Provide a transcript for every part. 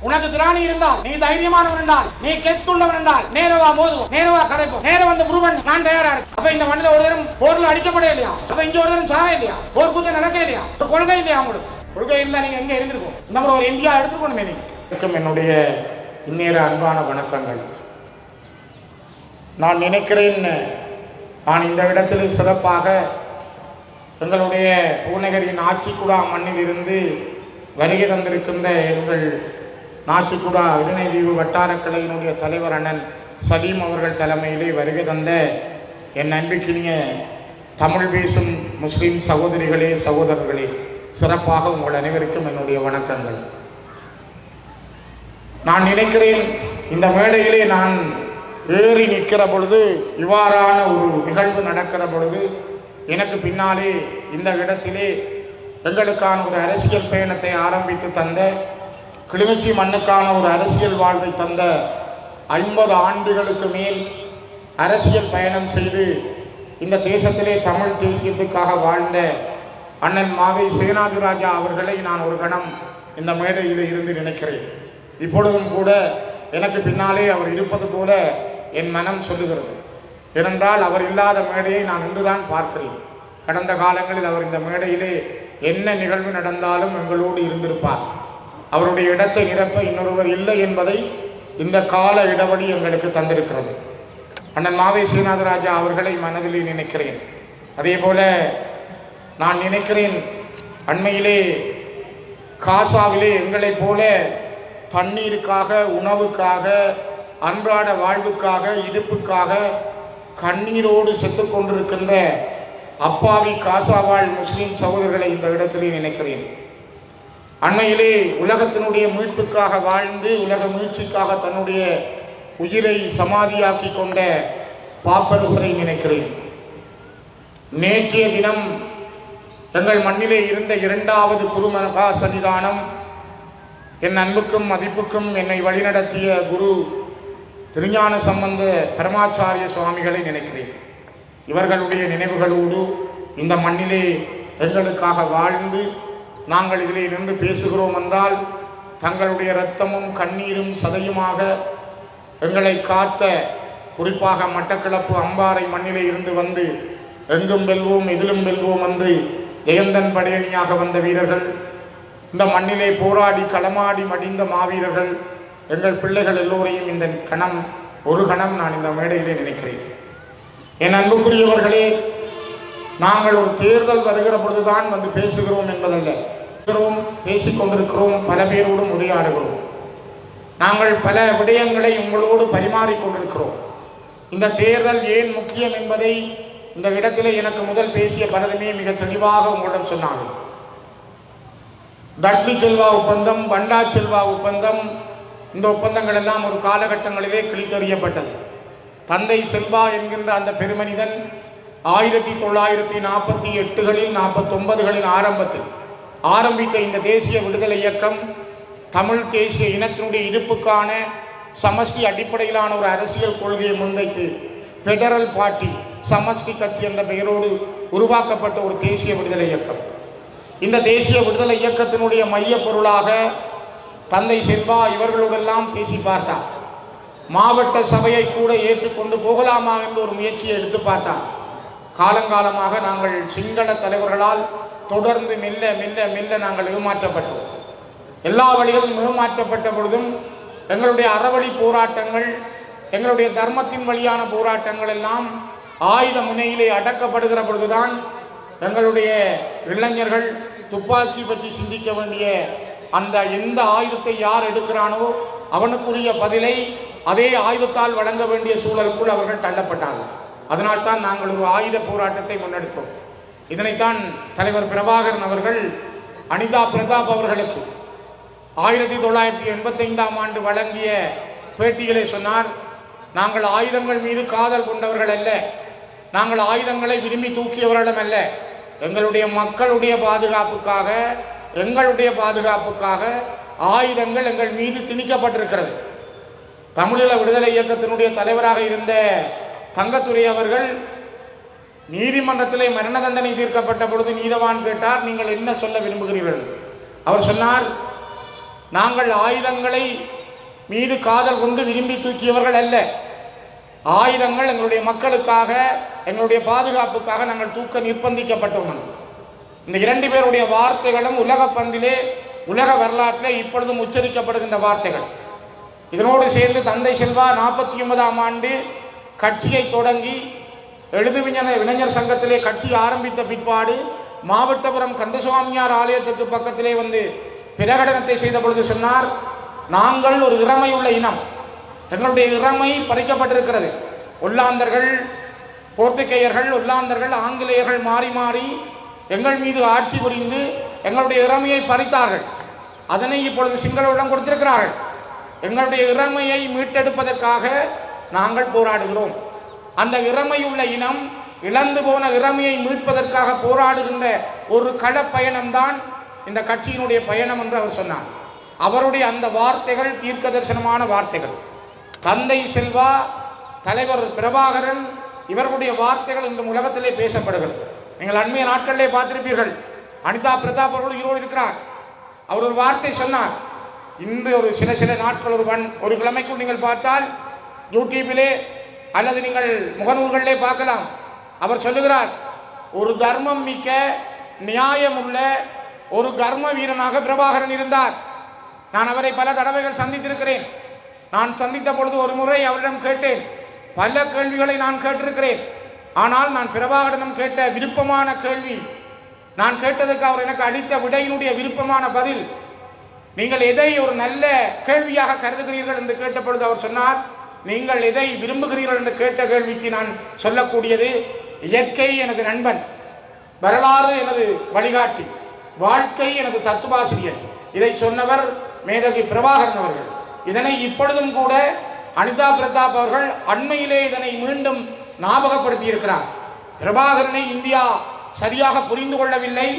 உனக்கு திராணி இருந்தால், நீ தைரியமானவன் என்றால், நீ கெத்துள்ளவன் என்றால், நேரவா மோதுவோம், நேரவா கரைப்போம், நேரம் வந்து முருகன் நான் தயாரா இருக்கு. அப்ப இந்த மண்ணில் ஒரு தரம் போர்ல அடிக்கப்பட இல்லையா? அப்ப இங்க ஒரு தரம் சாக இல்லையா? போர் கூட்டம் நடக்க இல்லையா? ஒரு கொள்கை இல்லையா? உங்களுக்கு கொள்கை இருந்தா நீங்க எங்க இருந்திருக்கும்? இந்த மாதிரி ஒரு இந்தியா எடுத்துக்கணுமே. நீங்க என்னுடைய இந்நேர அன்பான வணக்கங்கள். நான் நினைக்கிறேன், நான் இந்த இடத்தில் சிறப்பாக எங்களுடைய பூநகரின் ஆட்சிக்குடா மண்ணில் இருந்து வருகை தந்திருக்கின்ற எங்கள் நாச்சிக்குடா இடுநெய்தீவு வட்டார கிளையினுடைய தலைவர் அண்ணன் சலீம் அவர்கள் தலைமையிலே வருகை தந்த என் அன்பிற்கினிய தமிழ் பேசும் முஸ்லீம் சகோதரிகளே சகோதரர்களே, சிறப்பாக உங்கள் அனைவருக்கும் என்னுடைய வணக்கங்கள். நான் நினைக்கிறேன், இந்த மேடையிலே நான் ஏறி நிற்கிற பொழுது, இவ்வாறான ஒரு நிகழ்வு நடக்கிற பொழுது, எனக்கு பின்னாலே இந்த இடத்திலே எங்களுக்கான ஒரு அரசியல் பயணத்தை ஆரம்பித்து தந்த, கிளிநொச்சி மண்ணுக்கான ஒரு அரசியல் வாழ்வை தந்த, 50 ஆண்டுகளுக்கு மேல் அரசியல் பயணம் செய்து இந்த தேசத்திலே தமிழ் தேசியத்துக்காக வாழ்ந்த அண்ணன் மாவை சேனாதிராஜா அவர்களை நான் ஒரு கணம் இந்த மேடையில் இருந்து நினைக்கிறேன். இப்பொழுதும் கூட எனக்கு பின்னாலே அவர் இருப்பது போல என் மனம் சொல்லுகிறது. ஏனென்றால் அவர் இல்லாத மேடையை நான் இன்றுதான் பார்க்கிறேன். கடந்த காலங்களில் அவர் இந்த மேடையிலே என்ன நிகழ்வு நடந்தாலும் எங்களோடு இருந்திருப்பார். அவருடைய இடத்தை நிரப்ப இன்னொருவர் இல்லை என்பதை இந்த கால இடைவெளி எங்களுக்கு தந்திருக்கிறது. அண்ணன் மாவை ஸ்ரீநாதராஜா அவர்களை மனதிலே நினைக்கிறேன். அதே போல நான் நினைக்கிறேன், அண்மையிலே காசாவிலே எங்களைப் போல தண்ணீருக்காக, உணவுக்காக, அன்றாட வாழ்வுக்காக, இருப்புக்காக கண்ணீரோடு செத்து கொண்டிருக்கின்ற அப்பாவி காசாவாழ் முஸ்லீம் சகோதரர்களை இந்த இடத்திலே நினைக்கிறேன். அண்மையிலே உலகத்தினுடைய மீட்புக்காக வாழ்ந்து உலக மீட்சிக்காக தன்னுடைய உயிரை சமாதியாக்கி கொண்ட பாப்பரசரை நினைக்கிறேன். நேற்றைய தினம் எங்கள் மண்ணிலே இருந்த 2வது குருமகா சன்னிதானம், என் அன்புக்கும் மதிப்புக்கும் என்னை வழிநடத்திய குரு திருஞான சம்பந்த பரமாச்சாரிய சுவாமிகளை நினைக்கிறேன். இவர்களுடைய நினைவுகளோடு இந்த மண்ணிலே எங்களுக்காக வாழ்ந்து நாங்கள் இதிலே நின்று பேசுகிறோம் என்றால், தங்களுடைய இரத்தமும் கண்ணீரும் சதையுமாக எங்களை காத்த, குறிப்பாக மட்டக்களப்பு அம்பாறை மண்ணிலே இருந்து வந்து எங்கும் வெல்வோம் எதிலும் வெல்வோம் என்று ஜெயந்தன் படையணியாக வந்த வீரர்கள், இந்த மண்ணிலே போராடி களமாடி மடிந்த மாவீரர்கள், எங்கள் பிள்ளைகள் எல்லோரையும் இந்த கணம் ஒரு கணம் நான் இந்த மேடையிலே நினைக்கிறேன். என் அன்புக்குரியவர்களே, நாங்கள் ஒரு தேர்தல் வருகிற பொழுதுதான் வந்து பேசுகிறோம் என்பதல்ல. பேசிக்கொண்டிருக்கிறோம், பல பேரோடும் உரையாடுகிறோம். நாங்கள் பல விடயங்களை உங்களோடு பரிமாறிக்கொண்டிருக்கிறோம். இந்த தேர்தல் ஏன் முக்கியம் என்பதை இந்த இடத்திலே எனக்கு முதல் பேசிய பலருமே மிக தெளிவாக உங்களிடம் சொன்னார்கள். டட்லி செல்வா ஒப்பந்தம், பண்டா செல்வா ஒப்பந்தம், இந்த ஒப்பந்தங்கள் எல்லாம் ஒரு காலகட்டங்களிலே கிழித்தறியப்பட்டது. தந்தை செல்வா என்கின்ற அந்த பெருமனிதன் 1948களில் 49களின் ஆரம்பத்தில் ஆரம்பித்த இந்த தேசிய விடுதலை இயக்கம் தமிழ் தேசிய இனத்தினுடைய இருப்புக்கான சமஷ்டி அடிப்படையிலான ஒரு அரசியல் கொள்கையை முன்வைத்து பெடரல் பார்ட்டி, சமஷ்டி கட்சி என்ற பெயரோடு உருவாக்கப்பட்ட ஒரு தேசிய விடுதலை இயக்கம். இந்த தேசிய விடுதலை இயக்கத்தினுடைய மைய பொருளாக தந்தை செல்வா இவர்களோடெல்லாம் பேசி பார்த்தார். மாவட்ட சபையை கூட ஏற்றுக்கொண்டு போகலாமா என்று ஒரு முயற்சியை எடுத்து பார்த்தார். காலங்காலமாக நாங்கள் சிங்கள தலைவர்களால் தொடர்ந்து மெல்ல மெல்ல மெல்ல நாங்கள் ஏமாற்றப்பட்டோம். எல்லா வழிகளும் ஏமாற்றப்பட்ட பொழுதும் எங்களுடைய அறவழி போராட்டங்கள், எங்களுடைய தர்மத்தின் வழியான போராட்டங்கள் எல்லாம் ஆயுத முனையிலே அடக்கப்படுகிற பொழுதுதான் எங்களுடைய இளைஞர்கள் துப்பாக்கி பற்றி சிந்திக்க வேண்டிய அந்த எந்த ஆயுதத்தை யார் எடுக்கிறானோ அவனுக்குரிய பதிலை அதே ஆயுதத்தால் வழங்க வேண்டிய சூழலுக்குள் அவர்கள் தள்ளப்பட்டார்கள். அதனால்தான் நாங்கள் ஒரு ஆயுத போராட்டத்தை முன்னெடுத்தோம். இதனைத்தான் தலைவர் பிரபாகரன் அவர்கள் அனிதா பிரதாப் அவர்களுக்கு 1985ஆம் ஆண்டு வழங்கிய பேட்டிகளை சொன்னார். நாங்கள் ஆயுதங்கள் மீது காதல் கொண்டவர்கள் அல்ல, நாங்கள் ஆயுதங்களை விரும்பி தூக்கியவர்களும் அல்ல, எங்களுடைய மக்களுடைய பாதுகாப்புக்காக, எங்களுடைய பாதுகாப்புக்காக ஆயுதங்கள் எங்கள் மீது திணிக்கப்பட்டிருக்கிறது. தமிழீழ விடுதலை இயக்கத்தினுடைய தலைவராக இருந்த தங்கத்துரை அவர்கள் நீதிமன்றத்திலே மரண தண்டனை தீர்க்கப்பட்ட பொழுது நீதவான் கேட்டார், நீங்கள் என்ன சொல்ல விரும்புகிறீர்கள்? அவர் சொன்னார், நாங்கள் ஆயுதங்களை மீது காதல் கொண்டு விரும்பி தூக்கியவர்கள் அல்ல. ஆயுதங்கள் எங்களுடைய மக்களுக்காக, எங்களுடைய பாதுகாப்புக்காக நாங்கள் தூக்க நிர்பந்திக்கப்பட்டவர்கள். இந்த இரண்டு பேருடைய வார்த்தைகளும் உலக பந்திலே, உலக வரலாற்றிலே இப்பொழுதும் உச்சரிக்கப்படுகின்ற வார்த்தைகள். இதனோடு சேர்ந்து தந்தை செல்வா 49ஆம் ஆண்டு கட்சியை தொடங்கி இளைஞர் சங்கத்திலே கட்சி ஆரம்பித்த பிற்பாடு மாவட்டபுரம் கந்தசுவாமியார் ஆலயத்துக்கு பக்கத்திலே வந்து பிரகடனத்தை செய்த பொழுது சொன்னார், நாங்கள் ஒரு இறமையுள்ள இனம், எங்களுடைய இறமை பறிக்கப்பட்டிருக்கிறது. ஒல்லாந்தர்கள், போர்த்துகேயர்கள், ஒல்லாந்தர்கள், ஆங்கிலேயர்கள் மாறி மாறி எங்கள் மீது ஆட்சி புரிந்து எங்களுடைய இறமையை பறித்தார்கள். அதனை இப்பொழுது சிங்களவரிடம் கொடுத்திருக்கிறார்கள். எங்களுடைய இறமையை மீட்டெடுப்பதற்காக நாங்கள் போராடுகிறோம். அந்த இறமையுள்ள இனம் இழந்து போன இறமையை மீட்பதற்காக போராடுகின்ற ஒரு கள பயணம்தான் இந்த கட்சியினுடைய பயணம் என்று அவர் சொன்னார். அவருடைய அந்த வார்த்தைகள் தீர்க்க தரிசனமான வார்த்தைகள். தந்தை செல்வா, தலைவர் பிரபாகரன், இவர்களுடைய வார்த்தைகள் இந்த உலகத்திலே பேசப்படுகிறது. நீங்கள் அண்மைய நாட்களிலே பார்த்திருப்பீர்கள், அனிதா பிரதாப் அவர்கள் ஈரோடு இருக்கிறார். அவர் ஒரு வார்த்தை சொன்னார். இன்று ஒரு சில நாட்கள், ஒரு கிழமைக்குள் நீங்கள் பார்த்தால் யூடியூபிலே அல்லது நீங்கள் முகநூல்களிலே பார்க்கலாம். அவர் சொல்லுகிறார், ஒரு தர்மம் மிக்க நியாயம் உள்ள ஒரு கர்ம வீரனாக பிரபாகரன் இருந்தார். நான் அவரை பல தடவைகள் சந்தித்திருக்கிறேன். நான் சந்தித்த பொழுது ஒரு முறை அவரிடம் கேட்டேன். பல கேள்விகளை நான் கேட்டிருக்கிறேன். ஆனால் நான் பிரபாகரனிடம் கேட்ட விருப்பமான கேள்வி, நான் கேட்டதுக்கு அவர் எனக்கு அளித்த விடையினுடைய விருப்பமான பதில், நீங்கள் எதை ஒரு நல்ல கேள்வியாக கருதுகிறீர்கள் என்று கேட்ட பொழுது அவர் சொன்னார், நீங்கள் எதை விரும்புகிறீர்கள் என்று கேட்ட கேள்விக்கு நான் சொல்லக்கூடியது, இயற்கை எனது நண்பன், வரலாறு எனது வழிகாட்டி, வாழ்க்கை எனது தத்துவாசிரியர். இதை சொன்னவர் மேதகு பிரபாகரன் அவர்கள். இதனை இப்பொழுதும் கூட அனிதா பிரதாப் அவர்கள் அண்மையிலே இதனை மீண்டும் ஞாபகப்படுத்தி இருக்கிறார். பிரபாகரனை இந்தியா சரியாக புரிந்து கொள்ளவில்லை.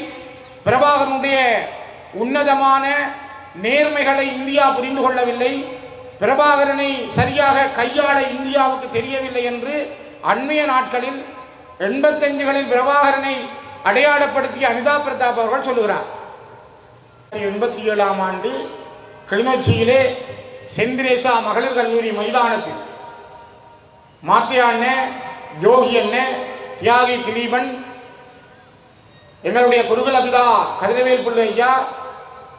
பிரபாகரனுடைய உன்னதமான நேர்மைகளை இந்தியா புரிந்து கொள்ளவில்லை. பிரபாகரனை சரியாக கையாள இந்தியாவுக்கு தெரியவில்லை என்று அண்மைய நாட்களில் 85களில் பிரபாகரனை அடையாளப்படுத்திய அனிதா பிரதாப் அவர்கள் சொல்லுகிறார். 87ஆம் ஆண்டு கிளிநொச்சியிலே செந்திரேசா மகளிர் கல்லூரி மைதானத்தில் மாத்தியா அண்ணன், யோகி அண்ணன், தியாகி திலீபன், எங்களுடைய குருகுலபிதா கதிரவேல் பிள்ளை ஐயா,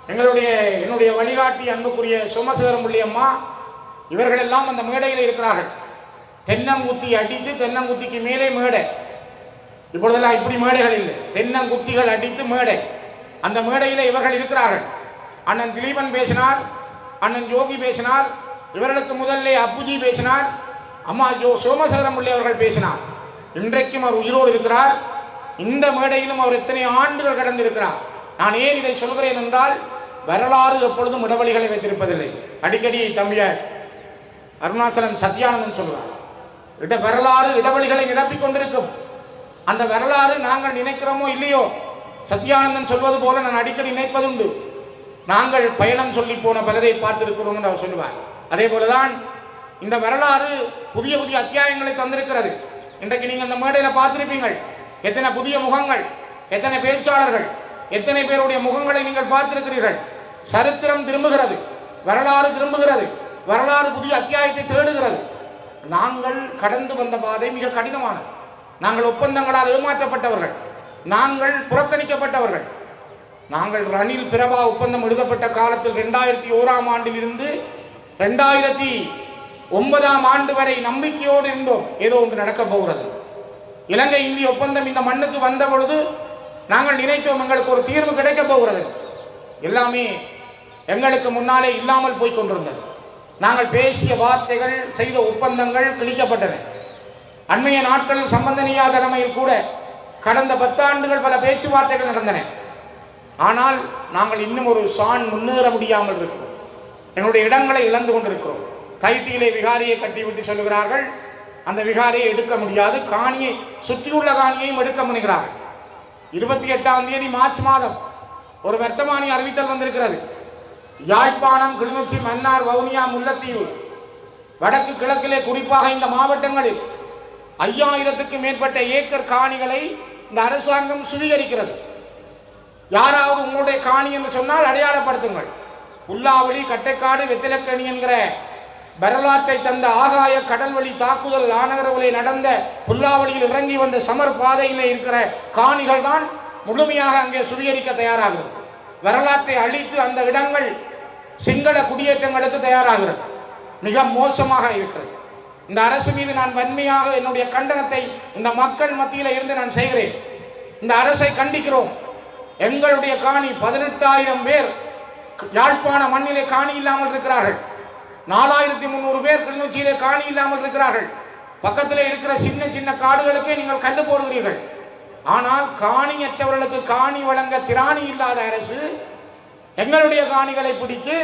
என்னுடைய வழிகாட்டி அன்புக்குரிய சோமசேகரம் பிள்ளை அம்மா, இவர்களெல்லாம் அந்த மேடையில் இருக்கிறார்கள். தென்னங்குத்தி அடித்து, தென்னங்குத்திக்கு மேலே மேடை. இப்பொழுதெல்லாம் இப்படி மேடைகள் இல்லை, தென்னங்குத்திகள் அடித்து மேடை. அந்த மேடையில் இவர்கள் இருக்கிறார்கள். அண்ணன் திலீபன் பேசினார், அண்ணன் யோகி பேசினார், இவர்களுக்கு முதல்ல அப்புஜி பேசினார், அம்மா சோமசேகரம் பிள்ளை அவர்கள் பேசினார். இன்றைக்கும் அவர் உயிரோடு இருக்கிறார். இந்த மேடையிலும் அவர் எத்தனை ஆண்டுகள் கடந்திருக்கிறார். நான் ஏன் இதை சொல்கிறேன் என்றால், வரலாறு எப்பொழுதும் இடவழிகளை வைத்திருப்பதில்லை. அடிக்கடி தம்பிய அருணாச்சலம் சத்யானந்தன் சொல்வார், வரலாறு இடவழிகளை நிரப்பிக் கொண்டிருக்கும். அந்த வரலாறு நாங்கள் நினைக்கிறோமோ இல்லையோ, சத்யானந்தன் சொல்வது போல நான் அடிக்கடி நினைப்பதுண்டு. நாங்கள் பயணம் சொல்லி போன பலரை பார்த்திருக்கிறோம் என்று அவர் சொல்லுவார். அதே போலதான் இந்த வரலாறு புதிய புதிய அத்தியாயங்களை தந்திருக்கிறது. இன்றைக்கு நீங்கள் அந்த மேடையில் பார்த்திருப்பீங்கள், எத்தனை புதிய முகங்கள், எத்தனை பேச்சாளர்கள், எத்தனை பேருடைய முகங்களை நீங்கள் பார்த்திருக்கிறீர்கள். சரித்திரம் திரும்புகிறது, வரலாறு திரும்புகிறது, வரலாறு புதிய அத்தியாயத்தை தேடுகிறது. நாங்கள் கடந்து வந்த பாதை மிக கடினமானது. நாங்கள் ஒப்பந்தங்களால் ஏமாற்றப்பட்டவர்கள், நாங்கள் புறக்கணிக்கப்பட்டவர்கள். நாங்கள் ரணில் பிரபா ஒப்பந்தம் எழுதப்பட்ட காலத்தில் 2001ஆம் ஆண்டில் இருந்து 2009ஆம் ஆண்டு வரை நம்பிக்கையோடு இருந்தோம், ஏதோ ஒன்று நடக்கப் போகிறது. இலங்கை இந்திய ஒப்பந்தம் இந்த மண்ணுக்கு வந்த பொழுது நாங்கள் நினைத்தோம் எங்களுக்கு ஒரு தீர்வு கிடைக்கப் போகிறது. எல்லாமே எங்களுக்கு முன்னாலே இல்லாமல் போய் கொண்டிருந்தது. நாங்கள் பேசிய வார்த்தைகள், செய்த ஒப்பந்தங்கள் கிழிக்கப்பட்டன. அண்மைய நாட்களில் சம்பந்தனியா தலைமையில் கூட கடந்த 10 ஆண்டுகள் பல பேச்சுவார்த்தைகள் நடந்தன. ஆனால் நாங்கள் இன்னும் ஒரு சான் முன்னேற முடியாமல் இருக்கிறோம். எங்களுடைய இடங்களை இழந்து கொண்டிருக்கிறோம். தைத்தியிலே விகாரியை கட்டிவிட்டு சொல்லுகிறார்கள், அந்த விகாரியை எடுக்க முடியாது, காணியை சுற்றியுள்ள காணியையும் எடுக்க முனைகிறார்கள். 28ஆம் தேதி மார்ச் மாதம் ஒரு வர்த்தமானி அறிவித்தல் வந்திருக்கிறது. யாழ்ப்பாணம், கிளிநொச்சி, மன்னார், வவுனியா, முல்லைத்தீவு, வடக்கு கிழக்கிலே குறிப்பாக இந்த மாவட்டங்களில் 5000க்கு மேற்பட்ட ஏக்கர் காணிகளை இந்த அரசாங்கம் சுவீகரிக்கிறது. யாராவது உங்களுடைய காணி என்று சொன்னால் அடையாளப்படுத்துங்கள். புல்லாவளி, கட்டைக்காடு, வெத்திலக்கணி என்கிற வரலாற்றை தந்த ஆகாய கடல்வழி தாக்குதல் ஆனகரவிலே நடந்த புல்லாவளியில் இறங்கி வந்த சமர் பாதையிலே இருக்கிற காணிகள் தான் முழுமையாக அங்கே சுவீகரிக்க தயாராகிறது. வரலாற்றை அழித்து அந்த இடங்கள் சிங்கள குடியேற்றங்களுக்கு தயாராகிறது. மிக மோசமாக இருக்கிறது. இந்த அரசு மீது நான் வன்மையாக என்னுடைய கண்டனத்தை இந்த மக்கள் மத்தியில் இருந்து நான் செய்கிறேன். இந்த அரசை கண்டிக்கிறோம். எங்களுடைய காணி 18,000 பேர் யாழ்ப்பாண மண்ணிலே காணி இல்லாமல் இருக்கிறார்கள். 4,300 பேர் கிளிநொச்சியிலே காணி இல்லாமல் இருக்கிறார்கள். பக்கத்தில் இருக்கிற சின்ன சின்ன காடுகளுக்கே நீங்கள் கண்டு போடுகிறீர்கள். ஆனால் காணியற்றவர்களுக்கு காணி வழங்க திராணி இல்லாத அரசு எங்களுடைய காணிகளை பிடித்து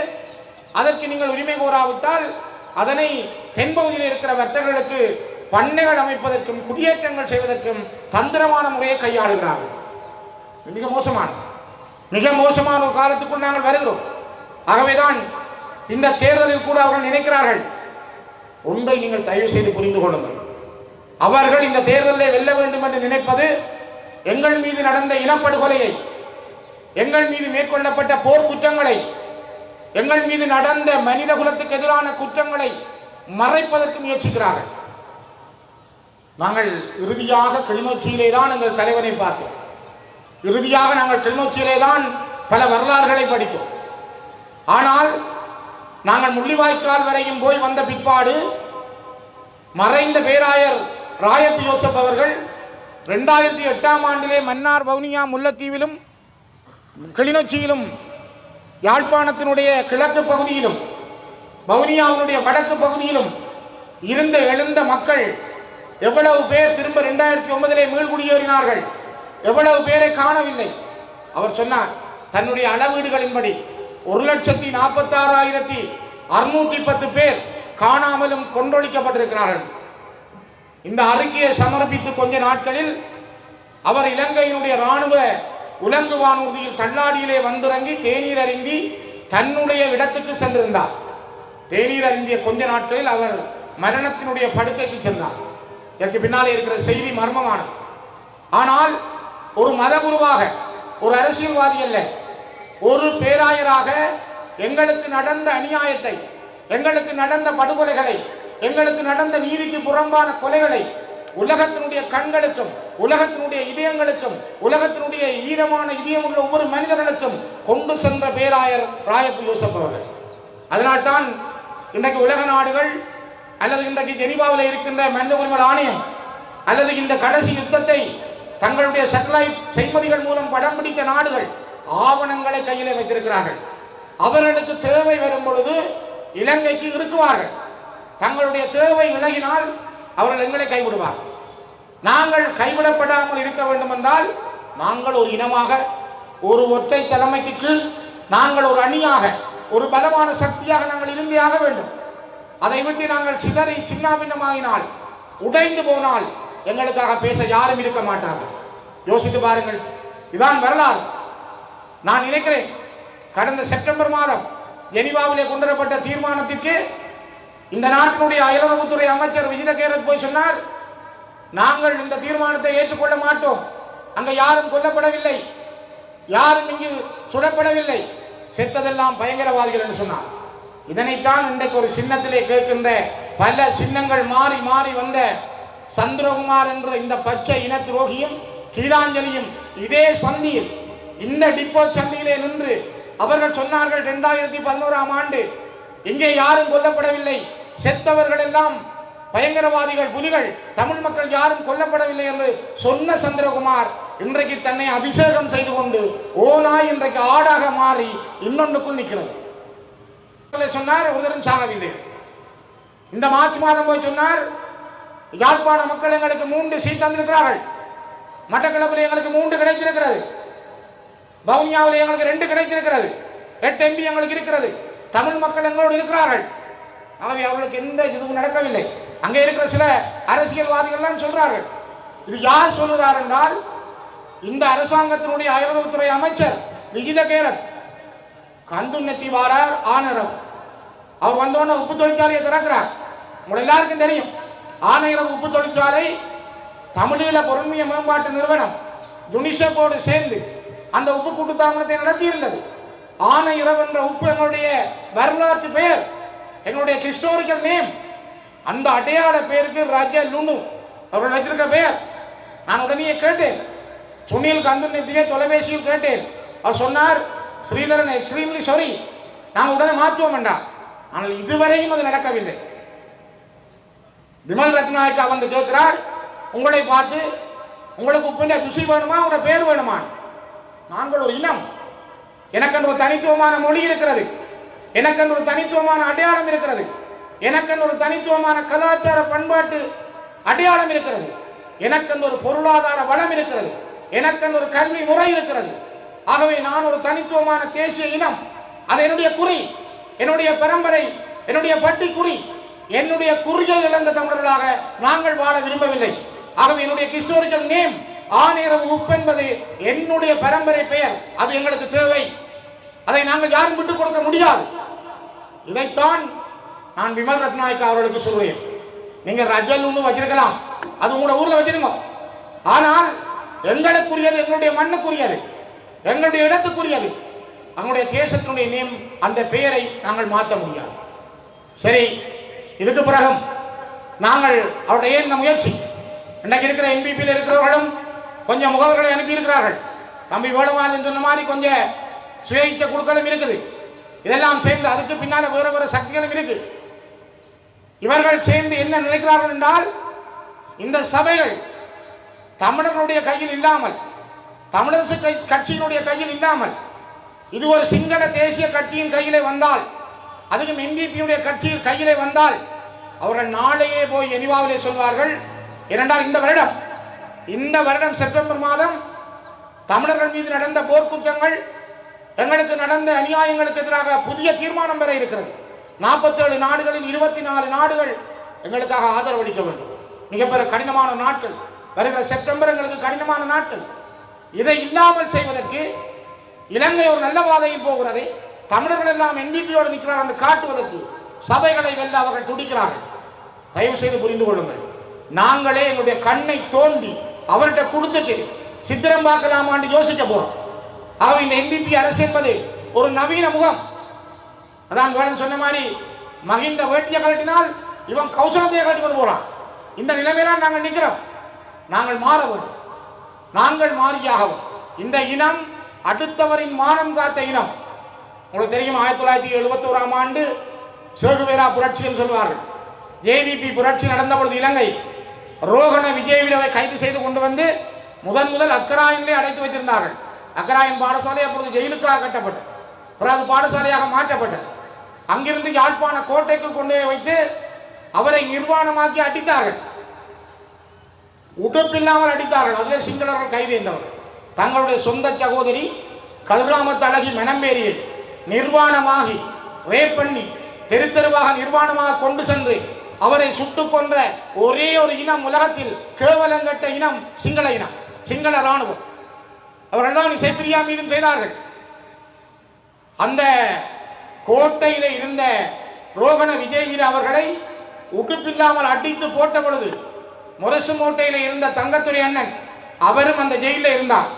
அதற்கு நீங்கள் உரிமை கோராவிட்டால் அதனை தென்பகுதியில் இருக்கிற வர்த்தகர்களுக்கு பண்ணைகள் அமைப்பதற்கும் குடியேற்றங்கள் செய்வதற்கும் தந்திரமான முறையை கையாளுகிறார்கள். மிக மோசமான ஒரு காலத்துக்குள் நாங்கள் வருகிறோம். ஆகவேதான் இந்த தேர்தலில் கூட அவர்கள் நினைக்கிறார்கள். ஒன்றை நீங்கள் தயவு செய்து புரிந்து கொள்ளுங்கள். அவர்கள் இந்த தேர்தலை வெல்ல வேண்டும் என்று நினைப்பது எங்கள் மீது நடந்த இனப்படுகொலையை, எங்கள் மீது மேற்கொள்ளப்பட்ட போர் குற்றங்களை, எங்கள் மீது நடந்த மனித குலத்துக்கு எதிரான குற்றங்களை மறைப்பதற்கு முயற்சிக்கிறார்கள். நாங்கள் இறுதியாக கிளிநொச்சியிலே தான் எங்கள் தலைவனை பார்த்தோம். இறுதியாக நாங்கள் கிளிநொச்சியிலே தான் பல வரலாறுகளை படித்தோம். ஆனால் நாங்கள் முள்ளிவாய்க்கால் வரையும் போய் வந்த பிற்பாடு மறைந்த பேராயர் ராயப் யோசப் அவர்கள் 2008ஆம் ஆண்டிலே மன்னார், வவுனியா, முல்லைத்தீவிலும் கிளிநொச்சியிலும் யாழ்ப்பாணத்தினுடைய கிழக்கு பகுதியிலும் வவுனியாவினுடைய வடக்கு பகுதியிலும் இருந்து எழுந்த மக்கள் எவ்வளவு பேர் திரும்ப 2009 மீள்குடியேறினார்கள், எவ்வளவு பேரை காணவில்லை. அவர் சொன்னார், தன்னுடைய அளவீடுகளின்படி 1,46,610 பேர் காணாமலும் கொன்றொழிக்கப்பட்டிருக்கிறார்கள். இந்த அறிக்கையை சமர்ப்பித்து கொஞ்ச நாட்களில் அவர் இலங்கையினுடைய இராணுவ உலங்கு வானூர்தியில் தள்ளாடியிலே வந்திறங்கி தேநீர் அருந்தி தன்னுடைய இடத்துக்கு சென்றிருந்தார். தேநீர் அருந்திய கொஞ்ச நாட்களில் அவர் மரணத்தினுடைய படுக்கைக்கு சென்றார். இதற்கு பின்னாலே இருக்கிற செய்தி மர்மமானது. ஆனால் ஒரு மதகுருவாக, ஒரு அரசியல்வாதி அல்ல, ஒரு பேராயராக எங்களுக்கு நடந்த அநியாயத்தை, எங்களுக்கு நடந்த படுகொலைகளை, எங்களுக்கு நடந்த நீதிக்கு புறம்பான கொலைகளை உலகத்தினுடைய கண்களுக்கும் உலகத்தினுடைய இதயங்களுக்கும் உலகத்தினுடைய ஈரமான இதயமுள்ள ஒவ்வொரு மனிதர்களுக்கும் கொண்டு சென்ற பேராயர் ராயப் யோசப் அவர்கள். அதனால்தான் இன்றைக்கு உலக நாடுகள் அல்லது இன்றைக்கு ஜெனீவாவில் இருக்கின்ற மனித உரிமை ஆணையம் அல்லது இந்த கடைசி யுத்தத்தை தங்களுடைய சேட்டலைட் செய்மதிகள் மூலம் படம் பிடித்த நாடுகள் ஆவணங்களை கையிலே வைத்திருக்கிறார்கள். அவர்களுக்கு தேவை வரும் பொழுது இலங்கைக்கு இருக்குவார்கள். தங்களுடைய தேவை விலகினால் அவர்கள் எங்களை கைவிடுவார். நாங்கள் கைவிடப்படாமல் இருக்க வேண்டும் என்றால் நாங்கள் ஒரு இனமாக, ஒரு ஒற்றை தலைமைக்கு கீழ் நாங்கள் ஒரு அணியாக, ஒரு பலமான சக்தியாக நாங்கள் இருந்தே ஆக வேண்டும். அதை விட்டு நாங்கள் சிதறி சின்னாபின்னமாகினால், உடைந்து போனால் எங்களுக்காக பேச யாரும் இருக்க மாட்டார்கள். யோசித்து பாருங்கள். இதுதான் வரலாறு. நான் நினைக்கிறேன், கடந்த செப்டம்பர் மாதம் ஜெனீவாவிலே கொண்டுவரப்பட்ட தீர்மானத்திற்கு இந்த நாட்டினுடைய அயலுறவுத்துறை அமைச்சர் விஜித கேரத் போய் சொன்னார், நாங்கள் இந்த தீர்மானத்தை ஏற்றுக்கொள்ள மாட்டோம். அங்க யாரும் கொல்லப்படவில்லை, யாரும் இங்கு சுடப்படவில்லை, செத்ததெல்லாம் பயங்கரவாதிகள் என்று சொன்னார். இதனைத்தான் இன்றைக்கு ஒரு சின்னத்திலே கேட்கின்ற பல சின்னங்கள் மாறி மாறி வந்த சந்திரகுமார் என்ற இந்த பச்சை இன துரோகியும் கீழாஞ்சலியும் இதே சந்தியில், இந்த டிப்போ சந்தியிலே நின்று அவர்கள் சொன்னார்கள் 2011ஆம் ஆண்டு இங்கே யாரும் கொல்லப்படவில்லை, செத்தவர்கள் எல்லாம் பயங்கரவாதிகள், புலிகள், தமிழ் மக்கள் யாரும் கொல்லப்படவில்லை என்று சொன்ன சந்திரகுமார் இன்றைக்கு தன்னை அபிஷேகம் செய்து கொண்டு ஓனாய் இன்றைக்கு ஆடாக மாறி இன்னொன்றுக்குள் நிற்கிறது. சொன்னார், ஒருத்தரும் சாகவில்லை. இந்த மார்ச் மாதம் போய் சொன்னார், யாழ்ப்பாண மக்கள் எங்களுக்கு 3 சீட் தந்திருக்கிறார்கள், மட்டக்களப்பில் எங்களுக்கு 3 கிடைத்திருக்கிறது, வவுனியாவில் எங்களுக்கு 2 கிடைத்திருக்கிறது, 8 MP எங்களுக்கு இருக்கிறது, தமிழ் மக்கள் எங்களோடு இருக்கிறார்கள். ஆகவே அவர்களுக்கு எந்த இதுவும் நடக்கவில்லை. அங்கே இருக்கிற சில அரசியல்வாதிகள் சொல்றார்கள். இது யார் சொல்லுகிறார் என்றால், இந்த அரசாங்கத்தினுடைய அயலுறவுத்துறை அமைச்சர் விஜித கேரத் கந்துண்ணத்தி வாரார் ஆனரவு. அவர் வந்தோடனே உப்பு தொழிற்சாலையை திறக்கிறார். உங்களை எல்லாருக்கும் தெரியும், ஆனையரவு உப்பு தொழிற்சாலை தமிழீழ பொருண்மைய மேம்பாட்டு நிறுவனம் யுனிசெஃபோடு சேர்ந்து அந்த உப்பு கூட்டு தாமனத்தை நடத்தி இருந்தது. ஆனையிறவு என்ற உப்பு எங்களுடைய வரலாற்று பெயர், எங்களுடைய ஹிஸ்டாரிக்கல் நேம். அந்த அடையாள பெயருக்கு ரஜலுனு அவர்கள் வைத்திருக்க பெயர். நான் உடனே கேட்டேன், சுனில் கந்துநிதியை தொலைபேசியில் கேட்டேன். அவர் சொன்னார், ஸ்ரீதரன் எக்ஸ்ட்ரீம்லி சாரி, நாங்கள் உடனே மாற்றுவோம் வேண்டாம். ஆனால் இதுவரையும் அது நடக்கவில்லை. விமல் ரத்நாயக்கா வந்து கேட்கிறார், உங்களை பார்த்து உங்களுக்கு உப்பிண்ட ருசி வேணுமா, உங்களோட பேர் வேணுமா? நாங்கள் ஒரு இனம், எனக்கு ஒரு தனித்துவமான மொழி இருக்கிறது, எனக்கு ஒரு தனித்துவமான அடையாளம் இருக்கிறது, எனக்கு ஒரு தனித்துவமான கலாச்சார பண்பாட்டு அடையாளம் இருக்கிறது, எனக்கு ஒரு பொருளாதார வளம் இருக்கிறது, எனக்கு ஒரு கல்வி முறை இருக்கிறது. ஆகவே நான் ஒரு தனித்துவமான தேசிய இனம். அது என்னுடைய குறி, என்னுடைய பரம்பரை, என்னுடைய பட்டி குறி. என்னுடைய குறியை இழந்த தமிழர்களாக நாங்கள் வாழ விரும்பவில்லை. ஆகவே என்னுடைய ஹிஸ்டாரிக்கல் நேம் ஆனையிறவு உப்பு என்பது என்னுடைய பரம்பரை பெயர். அது எங்களுக்கு தேவை. அதை நாங்கள் யாரும் விட்டுக் கொடுக்க முடியாது. இதைத்தான் நான் விமல் ரத்நாயக்கா அவர்களுக்கு சொல்றேன். நீங்க ரஜலுன்னு வச்சிருக்கலாம், அது உங்களோட ஊர்ல வச்சிருங்க. ஆனால் எங்களுக்குரியது, எங்களுடைய மண்ணுக்குரியது, எங்களுடைய இடத்துக்குரியது, அவங்களுடைய தேசத்தினுடைய நேம், அந்த பெயரை நாங்கள் மாற்ற முடியாது. சரி, இதுக்கு பிறகு நாங்கள் அவருடைய இந்த முயற்சி, இன்னைக்கு இருக்கிற என்பிபியில் இருக்கிறவர்களும் கொஞ்சம் முகவர்களை அனுப்பி இருக்கிறார்கள். தம்பி வேலுமாறன் சொன்ன மாதிரி கொஞ்சம் சுயேட்சை குழுக்களும் இருக்குது. இதெல்லாம் சேர்ந்து அதுக்கு பின்னால வேறு வேறு சக்திகளும் இருக்கு. இவர்கள் சேர்ந்து என்ன நினைக்கிறார்கள் என்றால், இந்த சபைகள் தமிழர்களுடைய கையில் இல்லாமல், தமிழரசு கட்சியினுடைய கையில் இல்லாமல், இது ஒரு சிங்கள தேசிய கட்சியின் கையிலே வந்தால், அதுவும் என்பிபியுடைய கட்சியின் கையிலே வந்தால், அவர்கள் நாளையே போய் எனிவாவிலே சொல்வார்கள். ஏனென்றால் இந்த வருடம் செப்டம்பர் மாதம் தமிழர்கள் மீது நடந்த போர்க்குற்றங்கள், எங்களுக்கு நடந்த அநியாயங்களுக்கு எதிராக புதிய தீர்மானம் பெற இருக்கிறது. 47 நாடுகளில் 24 நாடுகள் எங்களுக்காக ஆதரவளிக்க வேண்டும். மிகப்பெரிய கடினமான நாட்கள் வருகிற செப்டம்பர் எங்களுக்கு கடினமான நாட்கள். இதை இல்லாமல் செய்வதற்கு இலங்கை ஒரு நல்ல பாதையில் போகிறது. தமிழர்கள் எல்லாம் என்பிபியோடு நிற்கிறார் என்று காட்டுவதற்கு சபைகளை வெல்ல அவர்கள் துடிக்கிறார்கள். தயவு செய்து புரிந்து கொள்ளுங்கள். நாங்களே எங்களுடைய கண்ணை தோண்டி அவர்கிட்ட கொடுத்துட்டு சித்திரம் பார்க்கலாமான்னு யோசிக்க போறோம். ஆக இந்த என்பிபி அரசு என்பது ஒரு நவீன முகம். அதான் வேணும் சொன்ன மாதிரி, மகிந்த வேட்டியை கழட்டினால் இவன் கௌசலத்தையை கட்டி கொண்டு போறான். இந்த நிலைமையில நாங்கள் நிற்கிறோம். நாங்கள் மாற வேண்டும், நாங்கள் மாறியாகவும். இந்த இனம் அடுத்தவரின் மானம் காத்த இனம். உங்களுக்கு தெரியும், 1971ஆம் ஆண்டு சேகுவேரா புரட்சின்னு சொல்வார்கள். ஜேவிபி புரட்சி நடந்த பொழுது இலங்கை ரோகண விஜயவீரவை கைது செய்து கொண்டு வந்து முதல் அக்கராயனிலே அடைத்து வைத்திருந்தார்கள். அக்கராயன் பாடசாலை அப்பொழுது ஜெயிலுக்காக கட்டப்பட்டது. பிறகு பாடசாலையாக மாற்றப்பட்டது. அங்கிருந்து யாழ்ப்பாண கோட்டைக்குள் கொண்டு வைத்து அவரை நிர்வாணமாக்கி அடித்தார்கள். உடுப்பில்லாமல் அடித்தார்கள். அதிலே சிங்களர்கள் கைது செய்தவர்கள் தங்களுடைய சொந்த சகோதரி கதிராமத்து அழகி மனம்பேரியை நிர்வாணமாகி ரேப் பண்ணி தெரு தெருவாக நிர்வாணமாக கொண்டு சென்று அவரை சுட்டுக் கொன்ற ஒரே ஒரு இனம் உலகத்தில், கேவலங்கட்ட இனம் சிங்கள இனம், சிங்கள ராணுவம். அவர்கள் செப்பிரியா மீதும் செய்தார்கள். அந்த கோட்டையில இருந்த ரோகண விஜயவீர அவர்களை உடுப்பில்லாமல் அடித்து போட்ட பொழுது முரசு கோட்டையில இருந்த தங்கத்துறை அண்ணன் அவரும் அந்த ஜெயில இருந்தார்.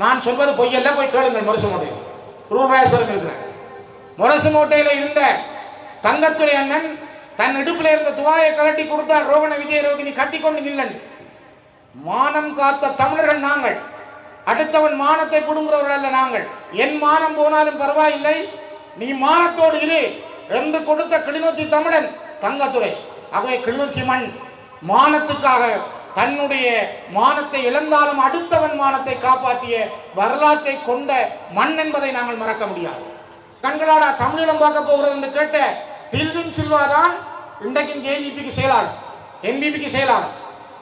நான் சொல்வது பொய்யல்ல, போய் கேளுங்கள். முரசு கோட்டையில் ரூபாயசரம் இருக்கிறார். முரசு கோட்டையில இருந்த தங்கத்துறை அண்ணன் தன் இடுப்பில் இருந்த துவாயை கலட்டி கொடுத்தார். ரோகண விஜயரோகினி கட்டி கொண்டு நில்லன். மானம் காத்த தமிழர்கள் நாங்கள். அடுத்தவன் மானத்தை கொடுங்கிறவர்கள் அல்ல நாங்கள். என் மானம் போனாலும் பரவாயில்லை, நீ மானத்தோடு இரு என்று கொடுத்த கிளிநொச்சி தமிழன் தங்கத்துறை. ஆகவே கிளிநொச்சி மண் மானத்துக்காக தன்னுடைய மானத்தை இழந்தாலும் அடுத்தவன் மானத்தை காப்பாற்றிய வரலாற்றை கொண்ட மண் என்பதை நாங்கள் மறக்க முடியாது. கண்களாடா தமிழீழம் பார்க்க போகிறது என்று கேட்ட டில்வின் சில்வா தான் இன்றைக்கும் ஜேவிபிக்கு செயலாளர், என்பிபிக்கு செயலாளர்.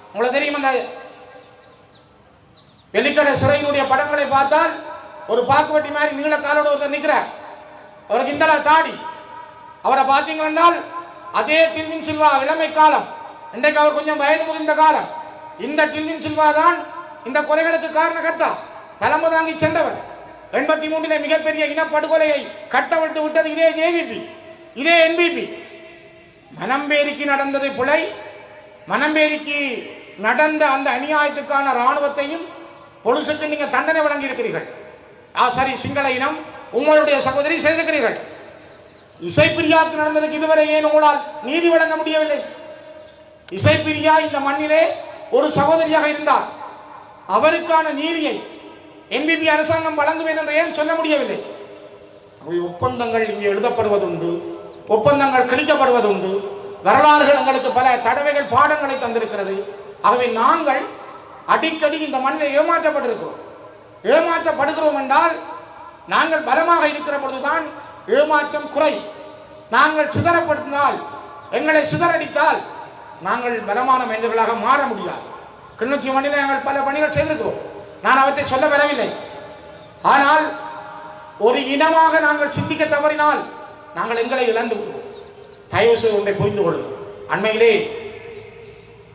உங்களுக்கு தெரியும், அந்த வெள்ளிக்கடை சிறையினுடைய படங்களை பார்த்தால் ஒரு பாக்குவட்டி மாதிரி நீள காலோடு ஒருத்தர் நிற்கிறார். அவருக்கு இந்த தாடி. அவரை பார்த்தீங்கன்னா அதே டில்வின் சில்வா இளமை காலம். இன்றைக்கு அவர் கொஞ்சம் வயது முதிர்ந்த காலம். இந்த டில்வின் சில்வா தான் இந்த கொலைகளுக்கு காரணகர்த்தா, தலைமை தாங்கி சென்றவர். 83 மிகப்பெரிய இனப்படுகொலையை கட்டவிழ்த்து விட்டது இதே ஜேவிபி, இதே என்பிபி. மனம்பேரிக்கு நடந்தது பிழை. மனம்பேரிக்கு நடந்த அந்த அநியாயத்துக்கான இராணுவத்தையும் பொலிசுக்கு நீங்க தண்டனை வழங்கி இருக்கிறீர்கள். சரி, சிங்கள இனம் உங்களுடைய சகோதரி செய்திருக்கிறீர்கள். இசைப்பிரியாவுக்கு நடந்ததுக்கு இதுவரை ஏன் உங்களால் நீதி வழங்க முடியவில்லை? இசைப்பிரியா இந்த மண்ணிலே ஒரு சகோதரியாக இருந்தார். அவருக்கான நீதியை என்பிபி அரசாங்கம் வழங்குவேன் என்று ஏன் சொல்ல முடியவில்லை? ஒப்பந்தங்கள் இங்கே எழுதப்படுவதுண்டு, ஒப்பந்தங்கள் கிழிக்கப்படுவதுண்டு, வரலாறுகள் எங்களுக்கு பல தடவைகள் பாடங்களை தந்திருக்கிறது. ஆகவே நாங்கள் அடிக்கடி இந்த மண்ணில் ஏமாற்றப்பட்டிருக்கிறோம். ஏமாற்றப்படுகிறோம் என்றால் நாங்கள் பலமாக இருக்கிற பொழுதுதான் ஏமாற்றம் குறை. நாங்கள் சிதறப்படுத்தினால், எங்களை சிதறடித்தால் நாங்கள் பலமான மனிதர்களாக மாற முடியாது. கிளிநொச்சி மண்ணில் நாங்கள் பல பணிகள் செய்திருக்கிறோம். நான் அவற்றை சொல்ல வரவில்லை. ஆனால் ஒரு இனமாக நாங்கள் சிந்திக்க தவறினால் நாங்கள் எங்களை இழந்து விடுவோம். தயவு செய்து ஒன்றை புரிந்து கொள்ளுங்கள். அண்மையிலே